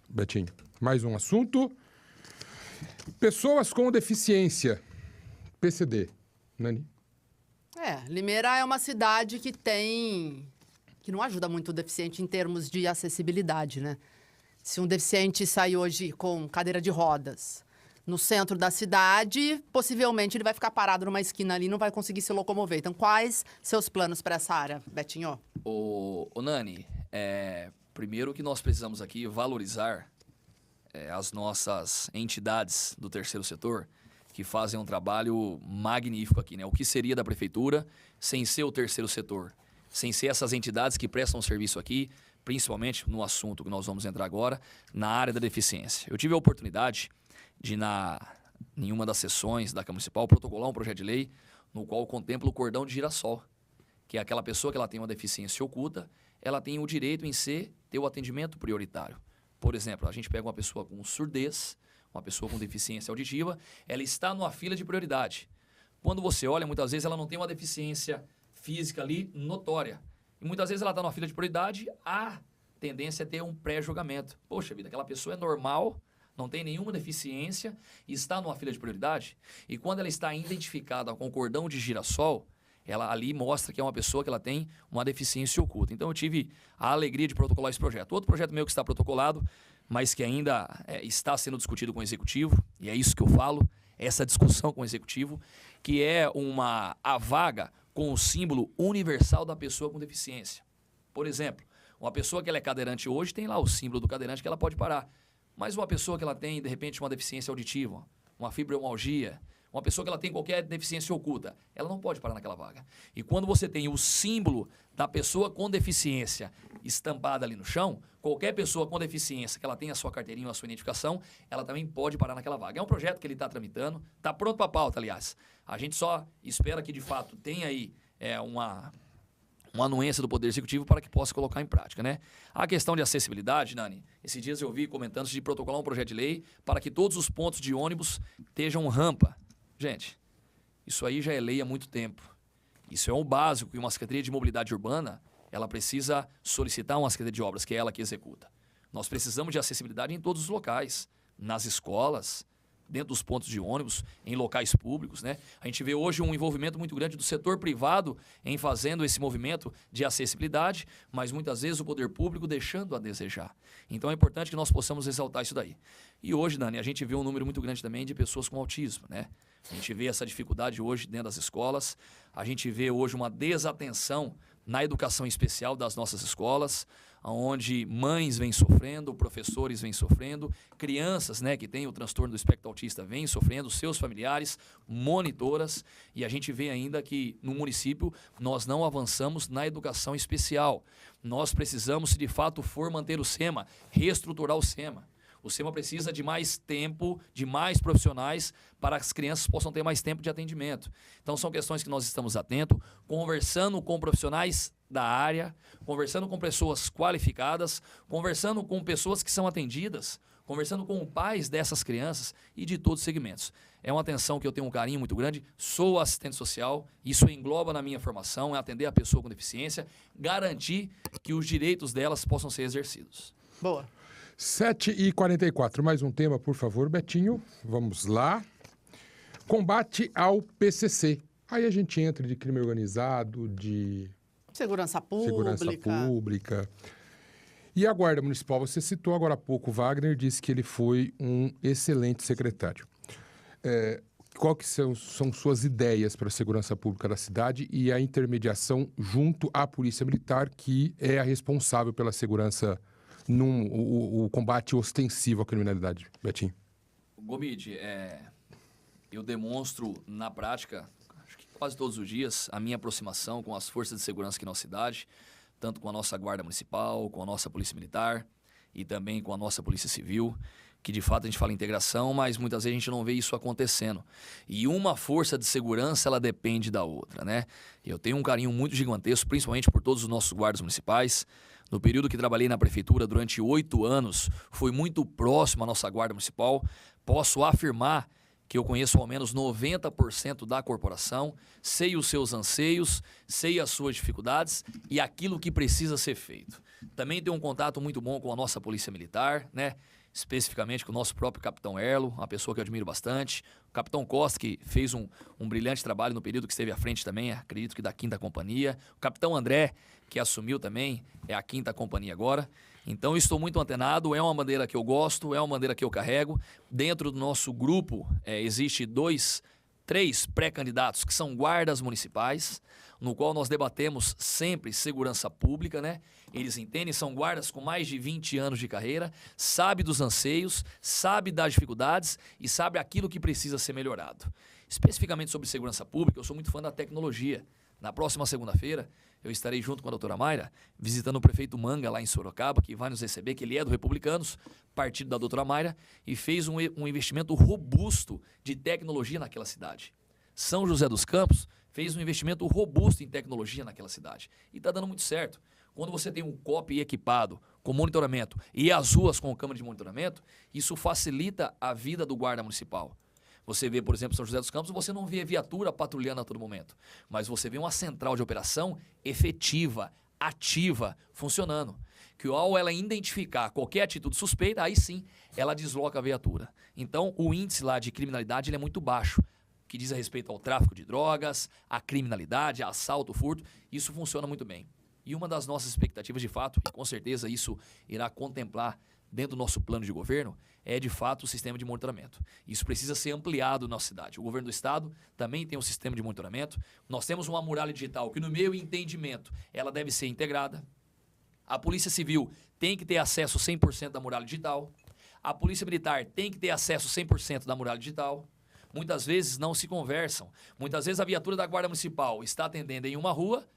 Betinho. Mais um assunto. Pessoas com deficiência. PCD. Nani? Limeira é uma cidade que não ajuda muito o deficiente em termos de acessibilidade, né? Se um deficiente sai hoje com cadeira de rodas no centro da cidade, possivelmente ele vai ficar parado numa esquina ali e não vai conseguir se locomover. Então, quais seus planos para essa área, Betinho? Ô Nani, primeiro que nós precisamos aqui valorizar as nossas entidades do terceiro setor que fazem um trabalho magnífico aqui, né? O que seria da prefeitura sem ser o terceiro setor? Sem ser essas entidades que prestam serviço aqui, principalmente no assunto que nós vamos entrar agora, na área da deficiência. Eu tive a oportunidade de, em uma das sessões da Câmara Municipal, protocolar um projeto de lei no qual contempla o cordão de girassol, que é aquela pessoa que ela tem uma deficiência oculta, ela tem o direito em ter o atendimento prioritário. Por exemplo, a gente pega uma pessoa com surdez, uma pessoa com deficiência auditiva, ela está numa fila de prioridade. Quando você olha, muitas vezes ela não tem uma deficiência física ali notória. E muitas vezes ela está numa fila de prioridade, a tendência é ter um pré-julgamento. Poxa vida, aquela pessoa é normal, não tem nenhuma deficiência e está numa fila de prioridade. E quando ela está identificada com o cordão de girassol, ela ali mostra que é uma pessoa que ela tem uma deficiência oculta. Então eu tive a alegria de protocolar esse projeto. Outro projeto meu que está protocolado, mas que ainda está sendo discutido com o Executivo, e é isso que eu falo, essa discussão com o Executivo, que é a vaga com o símbolo universal da pessoa com deficiência. Por exemplo, uma pessoa que ela é cadeirante hoje tem lá o símbolo do cadeirante que ela pode parar. Mas uma pessoa que ela tem, de repente, uma deficiência auditiva, uma fibromialgia, uma pessoa que ela tem qualquer deficiência oculta, ela não pode parar naquela vaga. E quando você tem o símbolo da pessoa com deficiência estampada ali no chão, qualquer pessoa com deficiência que ela tenha a sua carteirinha ou a sua identificação, ela também pode parar naquela vaga. É um projeto que ele está tramitando, está pronto para pauta, aliás. A gente só espera que, de fato, tenha aí uma anuência do Poder Executivo para que possa colocar em prática, né? A questão de acessibilidade, Nani, esses dias eu vi comentando de protocolar um projeto de lei para que todos os pontos de ônibus estejam rampa. Gente, isso aí já é lei há muito tempo. Isso é um básico que uma Secretaria de Mobilidade Urbana, ela precisa solicitar uma Secretaria de Obras, que é ela que executa. Nós precisamos de acessibilidade em todos os locais, nas escolas, dentro dos pontos de ônibus, em locais públicos, né? A gente vê hoje um envolvimento muito grande do setor privado em fazendo esse movimento de acessibilidade, mas muitas vezes o poder público deixando a desejar. Então é importante que nós possamos exaltar isso daí. E hoje, Dani, a gente vê um número muito grande também de pessoas com autismo, né? A gente vê essa dificuldade hoje dentro das escolas, a gente vê hoje uma desatenção na educação especial das nossas escolas, onde mães vêm sofrendo, professores vêm sofrendo, crianças, né, que têm o transtorno do espectro autista vêm sofrendo, seus familiares, monitoras, e a gente vê ainda que no município nós não avançamos na educação especial. Nós precisamos, se de fato for manter o SEMA, reestruturar o SEMA. O SEMA precisa de mais tempo, de mais profissionais, para que as crianças possam ter mais tempo de atendimento. Então, são questões que nós estamos atentos, conversando com profissionais da área, conversando com pessoas qualificadas, conversando com pessoas que são atendidas, conversando com pais dessas crianças e de todos os segmentos. É uma atenção que eu tenho um carinho muito grande, sou assistente social, isso engloba na minha formação, é atender a pessoa com deficiência, garantir que os direitos delas possam ser exercidos. Boa. 7h44, mais um tema, por favor, Betinho. Vamos lá. Combate ao PCC. Aí a gente entra de crime organizado, de Segurança pública. E a Guarda Municipal, você citou agora há pouco, o Wagner disse que ele foi um excelente secretário. Qual que são suas ideias para a segurança pública da cidade e a intermediação junto à Polícia Militar, que é a responsável pela segurança o combate ostensivo à criminalidade, Betinho? Gomide, eu demonstro na prática, acho que quase todos os dias, a minha aproximação com as forças de segurança aqui na cidade, tanto com a nossa Guarda Municipal, com a nossa Polícia Militar e também com a nossa Polícia Civil, que de fato a gente fala em integração, mas muitas vezes a gente não vê isso acontecendo. E uma força de segurança, ela depende da outra, né? Eu tenho um carinho muito gigantesco, principalmente por todos os nossos guardas municipais. No período que trabalhei na prefeitura, durante 8 anos, fui muito próximo à nossa Guarda Municipal. Posso afirmar que eu conheço ao menos 90% da corporação, sei os seus anseios, sei as suas dificuldades e aquilo que precisa ser feito. Também tenho um contato muito bom com a nossa Polícia Militar, né? especificamente com o nosso próprio capitão Erlo, uma pessoa que eu admiro bastante. O capitão Costa, que fez um brilhante trabalho no período que esteve à frente também, acredito que da 5ª Companhia. O capitão André, que assumiu também, é a 5ª Companhia agora. Então, eu estou muito antenado, é uma bandeira que eu gosto, é uma bandeira que eu carrego. Dentro do nosso grupo, existe 3 pré-candidatos que são guardas municipais, no qual nós debatemos sempre segurança pública, né? Eles entendem, são guardas com mais de 20 anos de carreira, sabe dos anseios, sabe das dificuldades e sabe aquilo que precisa ser melhorado. Especificamente sobre segurança pública, eu sou muito fã da tecnologia. Na próxima segunda-feira, eu estarei junto com a doutora Mayra, visitando o prefeito Manga, lá em Sorocaba, que vai nos receber, que ele é do Republicanos, partido da doutora Mayra, e fez um investimento robusto de tecnologia naquela cidade. São José dos Campos fez um investimento robusto em tecnologia naquela cidade. E está dando muito certo. Quando você tem um COP equipado com monitoramento e as ruas com câmera de monitoramento, isso facilita a vida do guarda municipal. Você vê, por exemplo, São José dos Campos, você não vê viatura patrulhando a todo momento, mas você vê uma central de operação efetiva, ativa, funcionando. Que ao ela identificar qualquer atitude suspeita, aí sim, ela desloca a viatura. Então, o índice lá de criminalidade ele é muito baixo, que diz a respeito ao tráfico de drogas, à criminalidade, a assalto, furto, isso funciona muito bem. E uma das nossas expectativas, de fato, e com certeza isso irá contemplar dentro do nosso plano de governo, é de fato o sistema de monitoramento. Isso precisa ser ampliado na nossa cidade. O governo do estado também tem um sistema de monitoramento. Nós temos uma muralha digital que, no meu entendimento, ela deve ser integrada. A Polícia Civil tem que ter acesso 100% da muralha digital. A Polícia Militar tem que ter acesso 100% da muralha digital. Muitas vezes não se conversam. Muitas vezes a viatura da Guarda Municipal está atendendo em uma rua,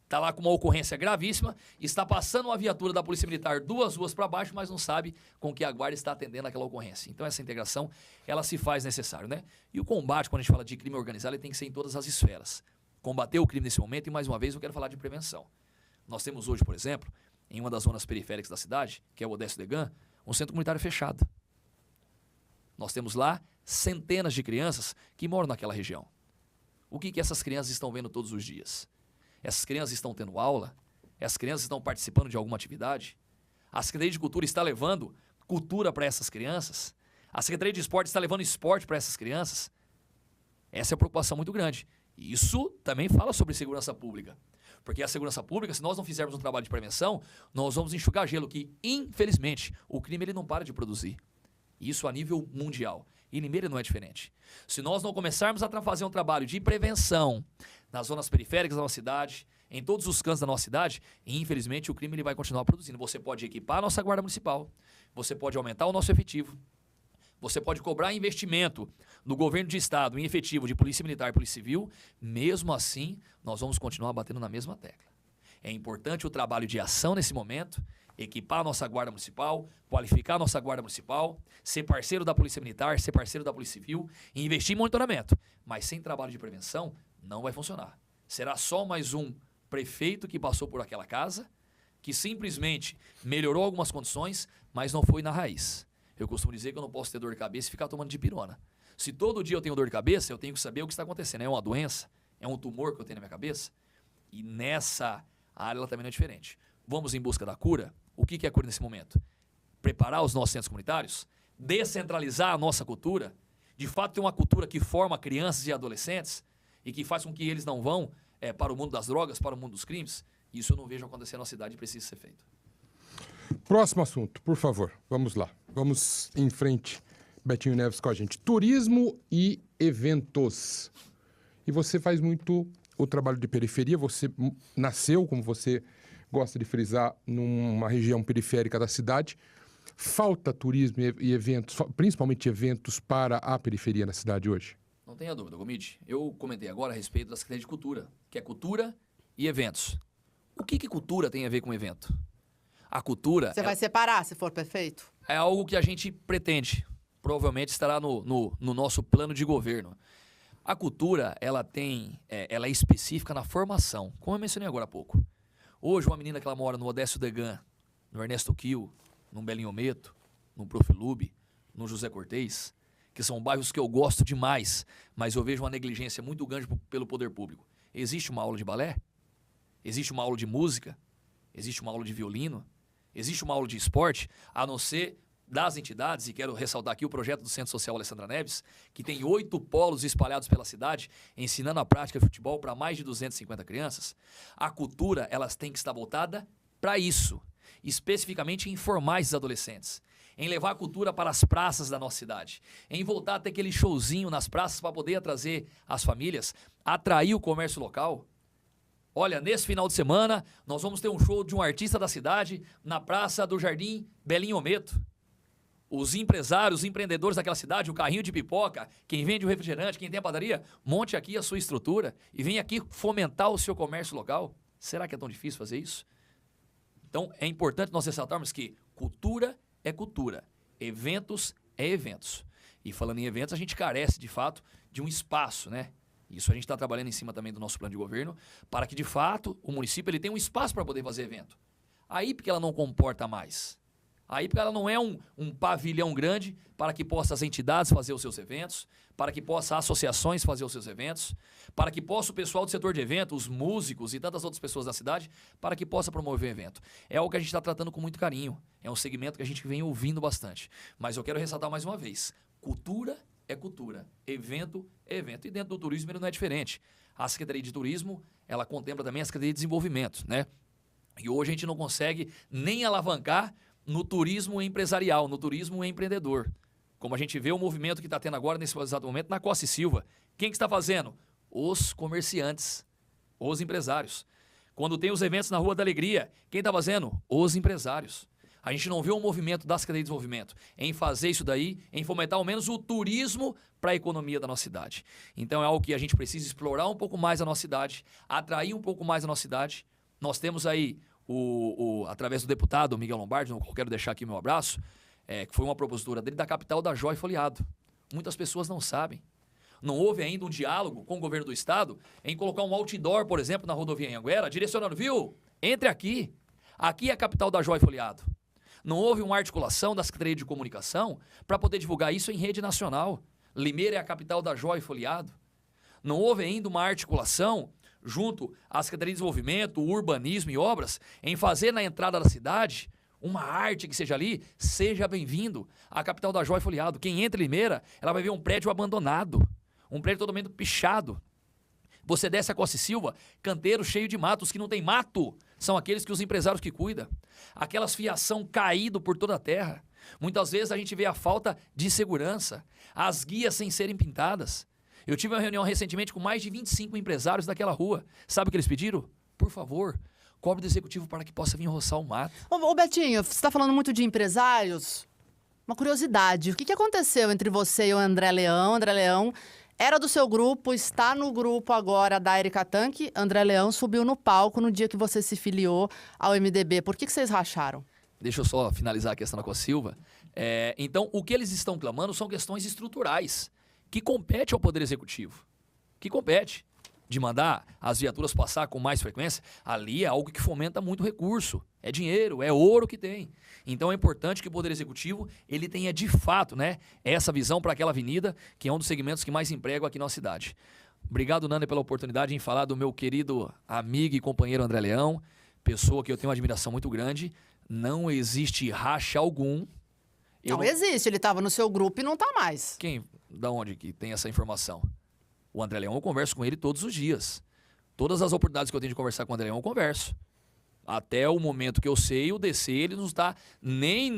está lá com uma ocorrência gravíssima, está passando uma viatura da Polícia Militar 2 ruas para baixo, mas não sabe com que a guarda está atendendo aquela ocorrência. Então essa integração, ela se faz necessário, né? E o combate, quando a gente fala de crime organizado, ele tem que ser em todas as esferas. Combater o crime nesse momento, e mais uma vez eu quero falar de prevenção. Nós temos hoje, por exemplo, em uma das zonas periféricas da cidade, que é o Odécio Degan, um centro comunitário fechado. Nós temos lá centenas de crianças que moram naquela região. O que essas crianças estão vendo todos os dias? Essas crianças estão tendo aula? Essas crianças estão participando de alguma atividade? A Secretaria de Cultura está levando cultura para essas crianças? A Secretaria de Esporte está levando esporte para essas crianças? Essa é uma preocupação muito grande. E isso também fala sobre segurança pública. Porque a segurança pública, se nós não fizermos um trabalho de prevenção, nós vamos enxugar gelo, que, infelizmente, o crime ele não para de produzir. Isso a nível mundial. E Limeira não é diferente. Se nós não começarmos a fazer um trabalho de prevenção nas zonas periféricas da nossa cidade, em todos os cantos da nossa cidade, infelizmente o crime ele vai continuar produzindo. Você pode equipar a nossa guarda municipal, você pode aumentar o nosso efetivo, você pode cobrar investimento do governo de estado em efetivo de polícia militar e polícia civil, mesmo assim nós vamos continuar batendo na mesma tecla. É importante o trabalho de ação nesse momento, equipar a nossa guarda municipal, qualificar a nossa guarda municipal, ser parceiro da polícia militar, ser parceiro da polícia civil e investir em monitoramento. Mas sem trabalho de prevenção, não vai funcionar. Será só mais um prefeito que passou por aquela casa, que simplesmente melhorou algumas condições, mas não foi na raiz. Eu costumo dizer que eu não posso ter dor de cabeça e ficar tomando dipirona. Se todo dia eu tenho dor de cabeça, eu tenho que saber o que está acontecendo. É uma doença? É um tumor que eu tenho na minha cabeça? E nessa área ela também não é diferente. Vamos em busca da cura? O que é a cura nesse momento? Preparar os nossos centros comunitários, descentralizar a nossa cultura, de fato ter uma cultura que forma crianças e adolescentes e que faz com que eles não vão para o mundo das drogas, para o mundo dos crimes. Isso eu não vejo acontecer na nossa cidade e precisa ser feito. Próximo assunto, por favor. Vamos lá. Vamos em frente. Betinho Neves com a gente. Turismo e eventos. E você faz muito o trabalho de periferia. Você nasceu, como você gosta de frisar, numa região periférica da cidade. Falta turismo e eventos, principalmente eventos para a periferia na cidade hoje? Não tenha dúvida, Gomide. Eu comentei agora a respeito da Secretaria de Cultura, que é cultura e eventos. O que cultura tem a ver com evento? A cultura... Você vai separar, se for prefeito? É algo que a gente pretende. Provavelmente estará no nosso plano de governo. A cultura, ela é específica na formação, como eu mencionei agora há pouco. Hoje, uma menina que ela mora no Odécio Degan, no Ernesto Kiel, no Belinho Meto, no Profilube, no José Cortez, que são bairros que eu gosto demais, mas eu vejo uma negligência muito grande pelo poder público. Existe uma aula de balé? Existe uma aula de música? Existe uma aula de violino? Existe uma aula de esporte? A não ser das entidades, e quero ressaltar aqui o projeto do Centro Social Alessandra Neves, que tem 8 polos espalhados pela cidade, ensinando a prática de futebol para mais de 250 crianças, a cultura, elas têm que estar voltada para isso, especificamente em formar esses adolescentes, em levar a cultura para as praças da nossa cidade, em voltar a ter aquele showzinho nas praças para poder trazer as famílias, atrair o comércio local. Olha, nesse final de semana, nós vamos ter um show de um artista da cidade na Praça do Jardim Belinho Ometo. Os empresários, os empreendedores daquela cidade, o carrinho de pipoca, quem vende o refrigerante, quem tem a padaria, monte aqui a sua estrutura e vem aqui fomentar o seu comércio local. Será que é tão difícil fazer isso? Então, é importante nós ressaltarmos que cultura é cultura, eventos é eventos. E falando em eventos, a gente carece, de fato, de um espaço, né? Isso a gente está trabalhando em cima também do nosso plano de governo, para que, de fato, o município ele tenha um espaço para poder fazer evento. Aí porque ela não comporta mais. Aí porque ela não é um pavilhão grande para que possa as entidades fazer os seus eventos, para que possa as associações fazer os seus eventos, para que possa o pessoal do setor de evento, os músicos e tantas outras pessoas da cidade, para que possa promover evento. É algo que a gente está tratando com muito carinho. É um segmento que a gente vem ouvindo bastante. Mas eu quero ressaltar mais uma vez, cultura é cultura, evento é evento. E dentro do turismo ele não é diferente. A Secretaria de Turismo, ela contempla também a Secretaria de Desenvolvimento, né? E hoje a gente não consegue nem alavancar no turismo empresarial, no turismo empreendedor. Como a gente vê o movimento que está tendo agora, nesse exato momento, na Costa e Silva. Quem que está fazendo? Os comerciantes, os empresários. Quando tem os eventos na Rua da Alegria, quem está fazendo? Os empresários. A gente não vê um movimento da Secretaria de Desenvolvimento em fazer isso daí, em fomentar ao menos o turismo para a economia da nossa cidade. Então é algo que a gente precisa explorar um pouco mais a nossa cidade, atrair um pouco mais a nossa cidade. Nós temos aí, através do deputado Miguel Lombardi, no qual quero deixar aqui meu abraço, que foi uma propositura dele da capital da Joia e Folheado. Muitas pessoas não sabem. Não houve ainda um diálogo com o governo do estado em colocar um outdoor, por exemplo, na rodovia Anhanguera, direcionando, viu? Entre aqui. Aqui é a capital da Joia e Folheado. Não houve uma articulação da Secretaria de Comunicação para poder divulgar isso em rede nacional. Limeira é a capital da Joia e Folheado. Não houve ainda uma articulação junto à Secretaria de Desenvolvimento, Urbanismo e Obras em fazer na entrada da cidade uma arte que seja ali, seja bem-vindo à capital da Joia e Folheado. Quem entra em Limeira, ela vai ver um prédio abandonado, um prédio totalmente pichado. Você desce a Costa e Silva, canteiro cheio de mato. Os que não tem mato são aqueles que os empresários que cuidam. Aquelas fiação caído por toda a terra. Muitas vezes a gente vê a falta de segurança, as guias sem serem pintadas. Eu tive uma reunião recentemente com mais de 25 empresários daquela rua. Sabe o que eles pediram? Por favor, cobre do executivo para que possa vir roçar o mato. Ô Betinho, você está falando muito de empresários. Uma curiosidade, o que aconteceu entre você e o André Leão? André Leão era do seu grupo, está no grupo agora da Erika Tanque. André Leão subiu no palco no dia que você se filiou ao MDB. Por que vocês racharam? Deixa eu só finalizar a questão da Costa Silva. Então, o que eles estão clamando são questões estruturais, que compete ao Poder Executivo. Que compete. De mandar as viaturas passar com mais frequência, ali é algo que fomenta muito recurso. É dinheiro, é ouro que tem. Então é importante que o Poder Executivo ele tenha de fato, né, essa visão para aquela avenida, que é um dos segmentos que mais empregam aqui na nossa cidade. Obrigado, Nanda, pela oportunidade em falar do meu querido amigo e companheiro André Leão, pessoa que eu tenho uma admiração muito grande. Não existe racha algum. Não existe, ele estava no seu grupo e não está mais. Quem, da onde que tem essa informação? O André Leão, eu converso com ele todos os dias. Todas as oportunidades que eu tenho de conversar com o André Leão, eu converso. Até o momento que eu sei, o DC ele não está nem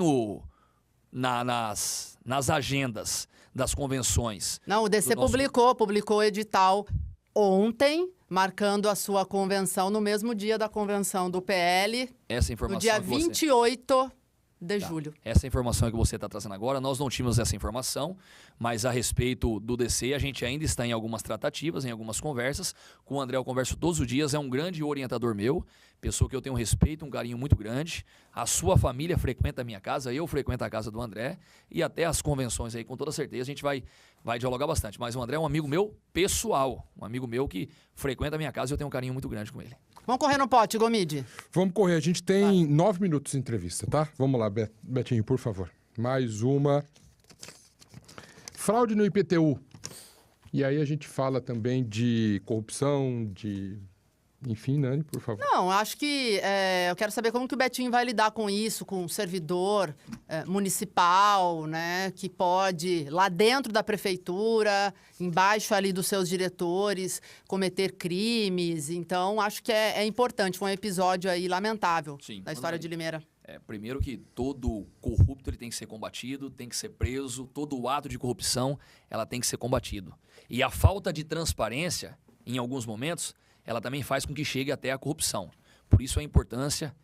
nas agendas das convenções. Não, o DC publicou o edital ontem, marcando a sua convenção no mesmo dia da convenção do PL. Essa informação no dia 28 de julho. Essa informação que você está trazendo agora, nós não tínhamos essa informação, mas a respeito do DC, a gente ainda está em algumas tratativas, em algumas conversas. Com o André eu converso todos os dias, é um grande orientador meu, pessoa que eu tenho um respeito, um carinho muito grande. A sua família frequenta a minha casa, eu frequento a casa do André, e até as convenções aí, com toda certeza, a gente vai dialogar bastante. Mas o André é um amigo meu pessoal, um amigo meu que frequenta a minha casa e eu tenho um carinho muito grande com ele. Vamos correr no pote, Gomide. Vamos correr. A gente tem 9 minutos de entrevista, tá? Vamos lá, Betinho, por favor. Mais uma. Fraude no IPTU. E aí a gente fala também de corrupção, de Enfim, Nani, por favor. Não, acho que eu quero saber como que o Betinho vai lidar com isso, com um servidor municipal, né, que pode, lá dentro da prefeitura, embaixo ali dos seus diretores, cometer crimes. Então, acho que é importante. Foi um episódio aí lamentável da história de Limeira. Primeiro que todo corrupto ele tem que ser combatido, tem que ser preso, todo ato de corrupção ela tem que ser combatido. E a falta de transparência, em alguns momentos, ela também faz com que chegue até a corrupção. Por isso a importância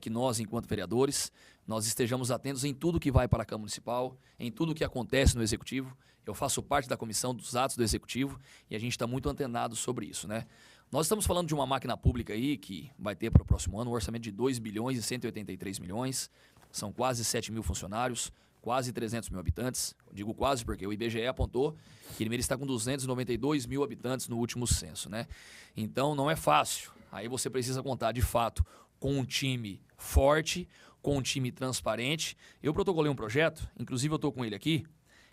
que nós, enquanto vereadores, nós estejamos atentos em tudo que vai para a Câmara Municipal, em tudo que acontece no Executivo. Eu faço parte da comissão dos atos do Executivo e a gente está muito antenado sobre isso, né? Nós estamos falando de uma máquina pública aí que vai ter para o próximo ano um orçamento de 2 bilhões e 183 milhões, são quase 7 mil funcionários, quase 300 mil habitantes. Eu digo quase porque o IBGE apontou que Limeira está com 292 mil habitantes no último censo, né? Então não é fácil. Aí você precisa contar de fato com um time forte, com um time transparente. Eu protocolei um projeto, inclusive eu estou com ele aqui,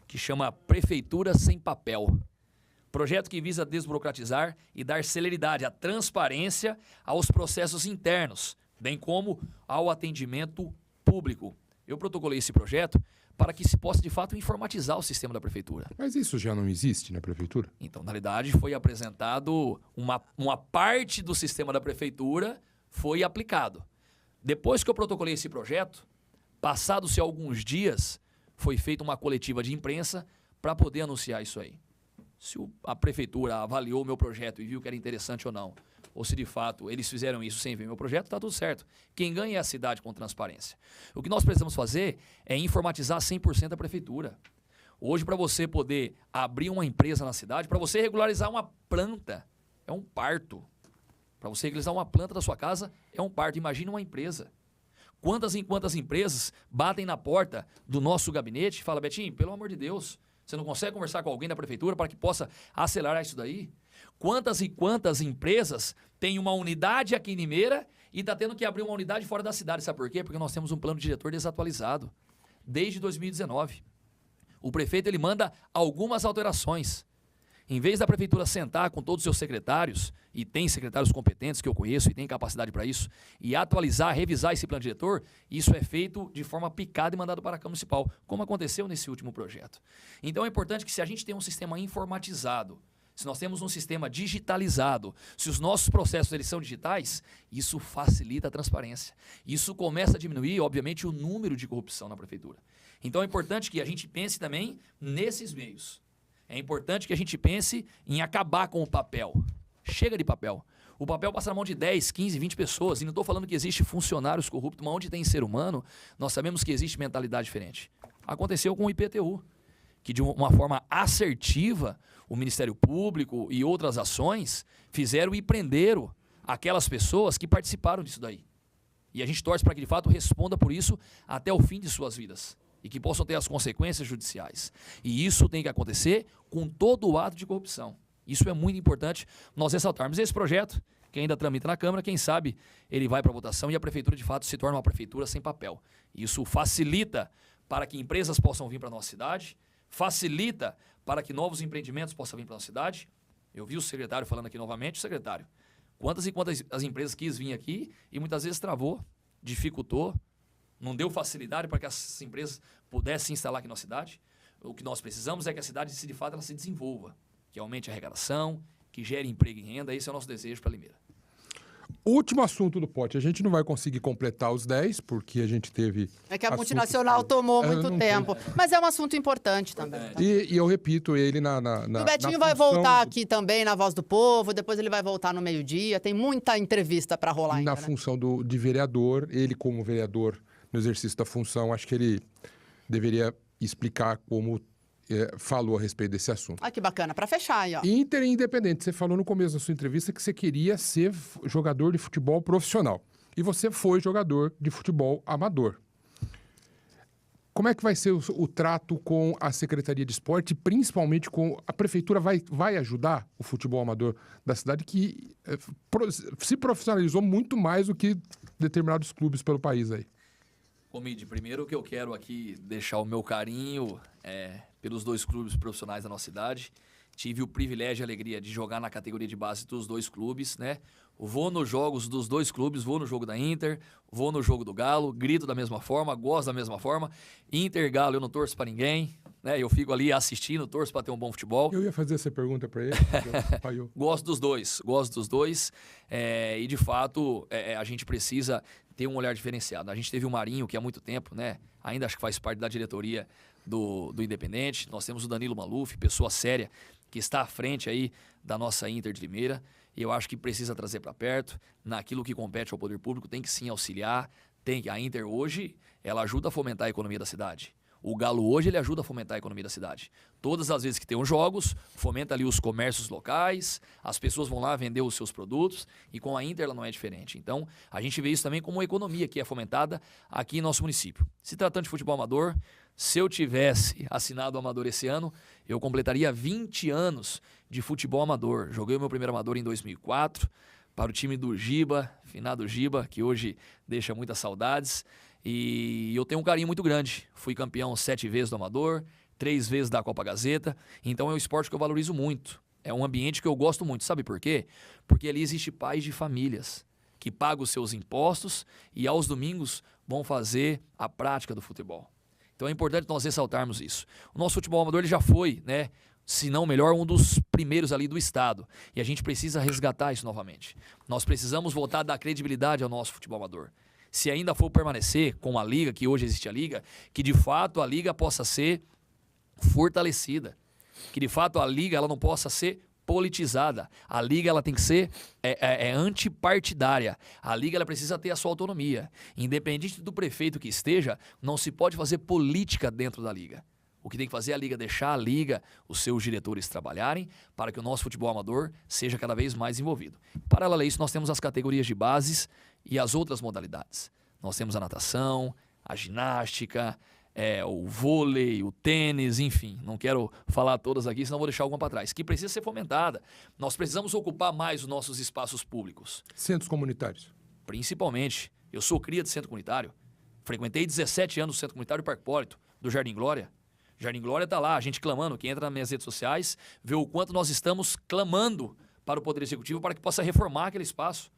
que chama Prefeitura Sem Papel. Projeto que visa desburocratizar e dar celeridade à transparência aos processos internos, bem como ao atendimento público. Eu protocolei esse projeto para que se possa, de fato, informatizar o sistema da prefeitura. Mas isso já não existe na prefeitura? Então, na realidade, foi apresentado uma parte do sistema da prefeitura foi aplicado. Depois que eu protocolei esse projeto, passados-se alguns dias, foi feita uma coletiva de imprensa para poder anunciar isso aí. Se a prefeitura avaliou o meu projeto e viu que era interessante ou não, ou se de fato eles fizeram isso sem ver meu projeto, está tudo certo. Quem ganha é a cidade com transparência. O que nós precisamos fazer é informatizar 100% a prefeitura. Hoje, para você poder abrir uma empresa na cidade, para você regularizar uma planta, é um parto. Para você regularizar uma planta da sua casa, é um parto. Imagina uma empresa. Quantas empresas batem na porta do nosso gabinete e falam, Betinho, pelo amor de Deus, você não consegue conversar com alguém da prefeitura para que possa acelerar isso daí? Quantas e quantas empresas têm uma unidade aqui em Limeira e está tendo que abrir uma unidade fora da cidade? Sabe por quê? Porque nós temos um plano diretor desatualizado desde 2019. O prefeito ele manda algumas alterações. Em vez da prefeitura sentar com todos os seus secretários, e tem secretários competentes que eu conheço e tem capacidade para isso, e atualizar, revisar esse plano diretor, isso é feito de forma picada e mandado para a Câmara Municipal, como aconteceu nesse último projeto. Então é importante que se a gente tem um sistema informatizado, se nós temos um sistema digitalizado, se os nossos processos eles são digitais, isso facilita a transparência. Isso começa a diminuir, obviamente, o número de corrupção na prefeitura. Então é importante que a gente pense também nesses meios. É importante que a gente pense em acabar com o papel. Chega de papel. O papel passa na mão de 10, 15, 20 pessoas. E não estou falando que existe funcionários corruptos, mas onde tem ser humano, nós sabemos que existe mentalidade diferente. Aconteceu com o IPTU, que de uma forma assertiva, o Ministério Público e outras ações fizeram e prenderam aquelas pessoas que participaram disso daí. E a gente torce para que, de fato, responda por isso até o fim de suas vidas. E que possam ter as consequências judiciais. E isso tem que acontecer com todo o ato de corrupção. Isso é muito importante nós ressaltarmos. Esse projeto, que ainda tramita na Câmara, quem sabe ele vai para a votação e a prefeitura, de fato, se torna uma prefeitura sem papel. Isso facilita para que empresas possam vir para a nossa cidade, facilita para que novos empreendimentos possam vir para a nossa cidade. Eu vi o secretário falando aqui novamente, secretário, quantas e quantas as empresas quis vir aqui e muitas vezes travou, dificultou, não deu facilidade para que essas empresas pudessem se instalar aqui na cidade. O que nós precisamos é que a cidade, de fato, ela se desenvolva, que aumente a arrecadação, que gere emprego e renda. Esse é o nosso desejo para Limeira. Último assunto do pote. A gente não vai conseguir completar os 10, porque a gente teve... É que a multinacional tomou muito tempo. Mas é um assunto importante também. E eu repito, ele o Betinho vai voltar aqui também na Voz do Povo, depois ele vai voltar no meio-dia. Tem muita entrevista para rolar ainda. Na função de vereador, ele como vereador no exercício da função, acho que ele deveria explicar como falou a respeito desse assunto. Ah, que bacana. Para fechar aí, ó. Inter e Independente. Você falou no começo da sua entrevista que você queria ser jogador de futebol profissional. E você foi jogador de futebol amador. Como é que vai ser o trato com a Secretaria de Esporte, principalmente com a prefeitura vai ajudar o futebol amador da cidade, que se profissionalizou muito mais do que determinados clubes pelo país aí? Comide, primeiro que eu quero aqui deixar o meu carinho pelos dois clubes profissionais da nossa cidade tive o privilégio e a alegria de jogar na categoria de base dos dois clubes, né? Vou nos jogos dos dois clubes, vou no jogo da Inter, vou no jogo do Galo, grito da mesma forma, gosto da mesma forma. Inter, Galo, eu não torço pra ninguém, né? Eu fico ali assistindo, torço pra ter um bom futebol. Eu ia fazer essa pergunta para ele. Gosto dos dois. E de fato, a gente precisa ter um olhar diferenciado. A gente teve o Marinho, que há muito tempo, né? Ainda acho que faz parte da diretoria do Independente. Nós temos o Danilo Maluf, pessoa séria, que está à frente aí da nossa Inter de Limeira. E eu acho que precisa trazer para perto, naquilo que compete ao poder público, tem que sim auxiliar. A Inter hoje, ela ajuda a fomentar a economia da cidade. O Galo hoje, ele ajuda a fomentar a economia da cidade. Todas as vezes que tem os jogos, fomenta ali os comércios locais, as pessoas vão lá vender os seus produtos, e com a Inter ela não é diferente. Então, a gente vê isso também como uma economia que é fomentada aqui em nosso município. Se tratando de futebol amador, se eu tivesse assinado o amador esse ano, eu completaria 20 anos de futebol amador. Joguei o meu primeiro amador em 2004, para o time do Giba, finado Giba, que hoje deixa muitas saudades. E eu tenho um carinho muito grande. Fui campeão 7 vezes do amador, 3 vezes da Copa Gazeta. Então é um esporte que eu valorizo muito. É um ambiente que eu gosto muito. Sabe por quê? Porque ali existe pais de famílias que pagam os seus impostos e aos domingos vão fazer a prática do futebol. Então é importante nós ressaltarmos isso. O nosso futebol amador ele já foi, né? Se não melhor, um dos primeiros ali do estado. E a gente precisa resgatar isso novamente. Nós precisamos voltar a dar credibilidade ao nosso futebol amador. Se ainda for permanecer com a liga, que hoje existe a liga, que de fato a liga possa ser fortalecida. Que de fato a liga ela não possa ser politizada. A liga ela tem que ser antipartidária. A liga ela precisa ter a sua autonomia. Independente do prefeito que esteja, não se pode fazer política dentro da liga. O que tem que fazer é a liga deixar a liga, os seus diretores trabalharem para que o nosso futebol amador seja cada vez mais envolvido. Paralelo a isso, nós temos as categorias de bases e as outras modalidades. Nós temos a natação, a ginástica, o vôlei, o tênis, enfim. Não quero falar todas aqui, senão vou deixar alguma para trás. Que precisa ser fomentada. Nós precisamos ocupar mais os nossos espaços públicos. Centros comunitários. Principalmente. Eu sou cria de centro comunitário. Frequentei 17 anos no Centro Comunitário Parque Hipólito, do Jardim Glória. Jardim Glória está lá, a gente clamando. Quem entra nas minhas redes sociais vê o quanto nós estamos clamando para o Poder Executivo para que possa reformar aquele espaço.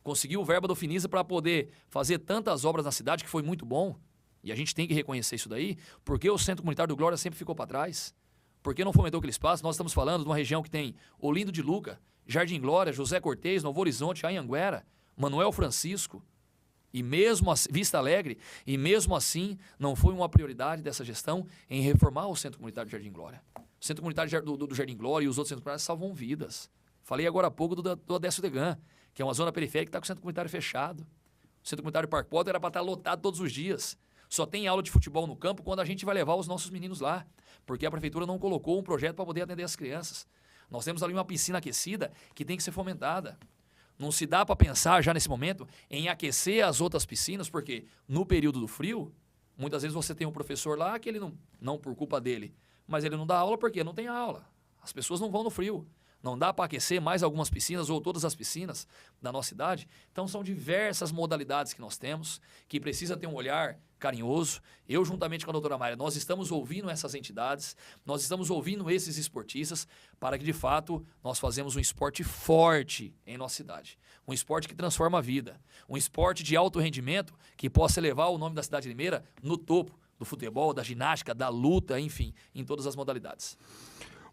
Conseguiu verba do Finisa para poder fazer tantas obras na cidade, que foi muito bom. E a gente tem que reconhecer isso daí, porque o Centro Comunitário do Glória sempre ficou para trás. Porque não fomentou aquele espaço? Nós estamos falando de uma região que tem Olindo de Luca, Jardim Glória, José Cortez, Novo Horizonte, Anhanguera, Manuel Francisco. E mesmo assim, Vista Alegre, e mesmo assim não foi uma prioridade dessa gestão em reformar o Centro Comunitário de Jardim Glória. O Centro Comunitário do Jardim Glória e os outros centros comunitários salvam vidas. Falei agora há pouco do Odécio Degan, que é uma zona periférica que está com o Centro Comunitário fechado. O Centro Comunitário Parque Hipólito era para estar lotado todos os dias. Só tem aula de futebol no campo quando a gente vai levar os nossos meninos lá, porque a prefeitura não colocou um projeto para poder atender as crianças. Nós temos ali uma piscina aquecida que tem que ser fomentada. Não se dá para pensar já nesse momento em aquecer as outras piscinas, porque no período do frio, muitas vezes você tem um professor lá que ele não por culpa dele, mas ele não dá aula porque não tem aula. As pessoas não vão no frio. Não dá para aquecer mais algumas piscinas ou todas as piscinas da nossa cidade. Então são diversas modalidades que nós temos, que precisa ter um olhar carinhoso. Eu, juntamente com a doutora Mayra, nós estamos ouvindo essas entidades, nós estamos ouvindo esses esportistas, para que, de fato, nós fazemos um esporte forte em nossa cidade. Um esporte que transforma a vida. Um esporte de alto rendimento que possa elevar o nome da cidade de Limeira no topo do futebol, da ginástica, da luta, enfim, em todas as modalidades.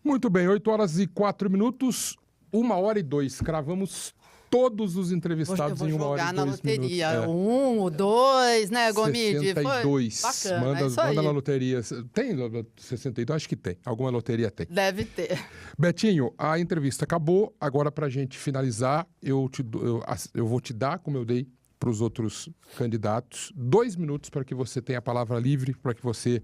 Muito bem, 8h04, 1h02. Cravamos todos os entrevistados em 1h02 minutos. Eu vou jogar na loteria. 1, 2, né, Gomide? 62. Foi bacana, manda na loteria. Tem 62? Acho que tem. Alguma loteria tem. Deve ter. Betinho, a entrevista acabou. Agora, para a gente finalizar, eu vou te dar, como eu dei para os outros candidatos, 2 minutos para que você tenha a palavra livre, para que você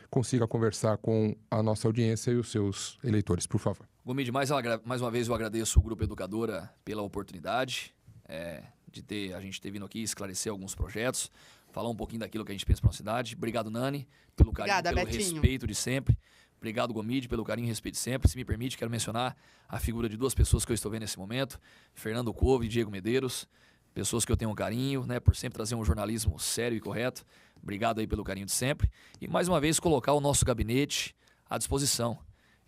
consiga conversar com a nossa audiência e os seus eleitores, por favor. Gomide, mais uma vez eu agradeço o Grupo Educadora pela oportunidade a gente ter vindo aqui esclarecer alguns projetos, falar um pouquinho daquilo que a gente pensa para a cidade. Obrigado, Nani, pelo carinho, pelo respeito de sempre. Obrigado, Gomide, pelo carinho e respeito de sempre. Se me permite, quero mencionar a figura de 2 pessoas que eu estou vendo nesse momento, Fernando Couve e Diego Medeiros, pessoas que eu tenho um carinho, né, por sempre trazer um jornalismo sério e correto. Obrigado aí pelo carinho de sempre. E mais uma vez colocar o nosso gabinete à disposição.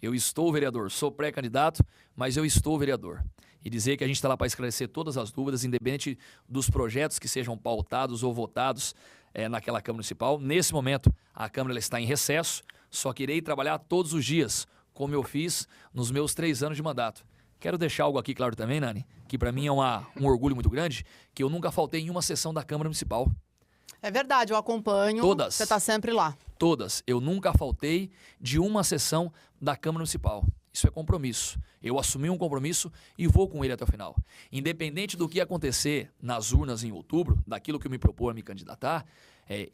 Eu estou vereador, sou pré-candidato, mas eu estou vereador. E dizer que a gente está lá para esclarecer todas as dúvidas, independente dos projetos que sejam pautados ou votados naquela Câmara Municipal. Nesse momento, a Câmara ela está em recesso, só que irei trabalhar todos os dias, como eu fiz nos meus 3 anos de mandato. Quero deixar algo aqui claro também, Nani, que para mim é um orgulho muito grande, que eu nunca faltei em uma sessão da Câmara Municipal. É verdade, eu acompanho. Todas. Você está sempre lá. Todas. Eu nunca faltei de uma sessão da Câmara Municipal. Isso é compromisso. Eu assumi um compromisso e vou com ele até o final. Independente do que acontecer nas urnas em outubro, daquilo que eu me propor a me candidatar,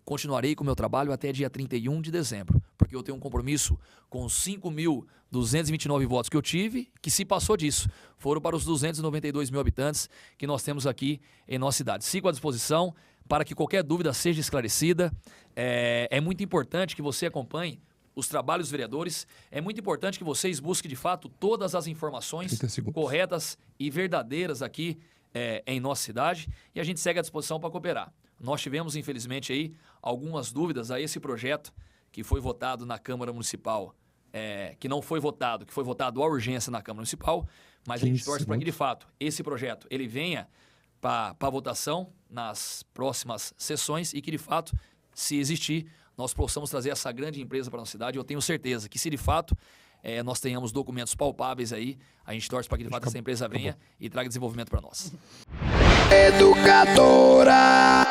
continuarei com o meu trabalho até dia 31 de dezembro, porque eu tenho um compromisso com os 5.229 votos que eu tive, que se passou disso, foram para os 292 mil habitantes que nós temos aqui em nossa cidade. Sigo à disposição para que qualquer dúvida seja esclarecida. É muito importante que você acompanhe os trabalhos dos vereadores. É muito importante que vocês busquem, de fato, todas as informações corretas e verdadeiras aqui em nossa cidade, e a gente segue à disposição para cooperar. Nós tivemos, infelizmente, aí algumas dúvidas a esse projeto que foi votado na Câmara Municipal, que não foi votado, que foi votado à urgência na Câmara Municipal, mas a gente torce para que, de fato, esse projeto ele venha para votação nas próximas sessões e que, de fato, se existir, nós possamos trazer essa grande empresa para a nossa cidade. Eu tenho certeza que, se de fato nós tenhamos documentos palpáveis aí, a gente torce para que, de fato, essa empresa venha e traga desenvolvimento para nós. Educadora.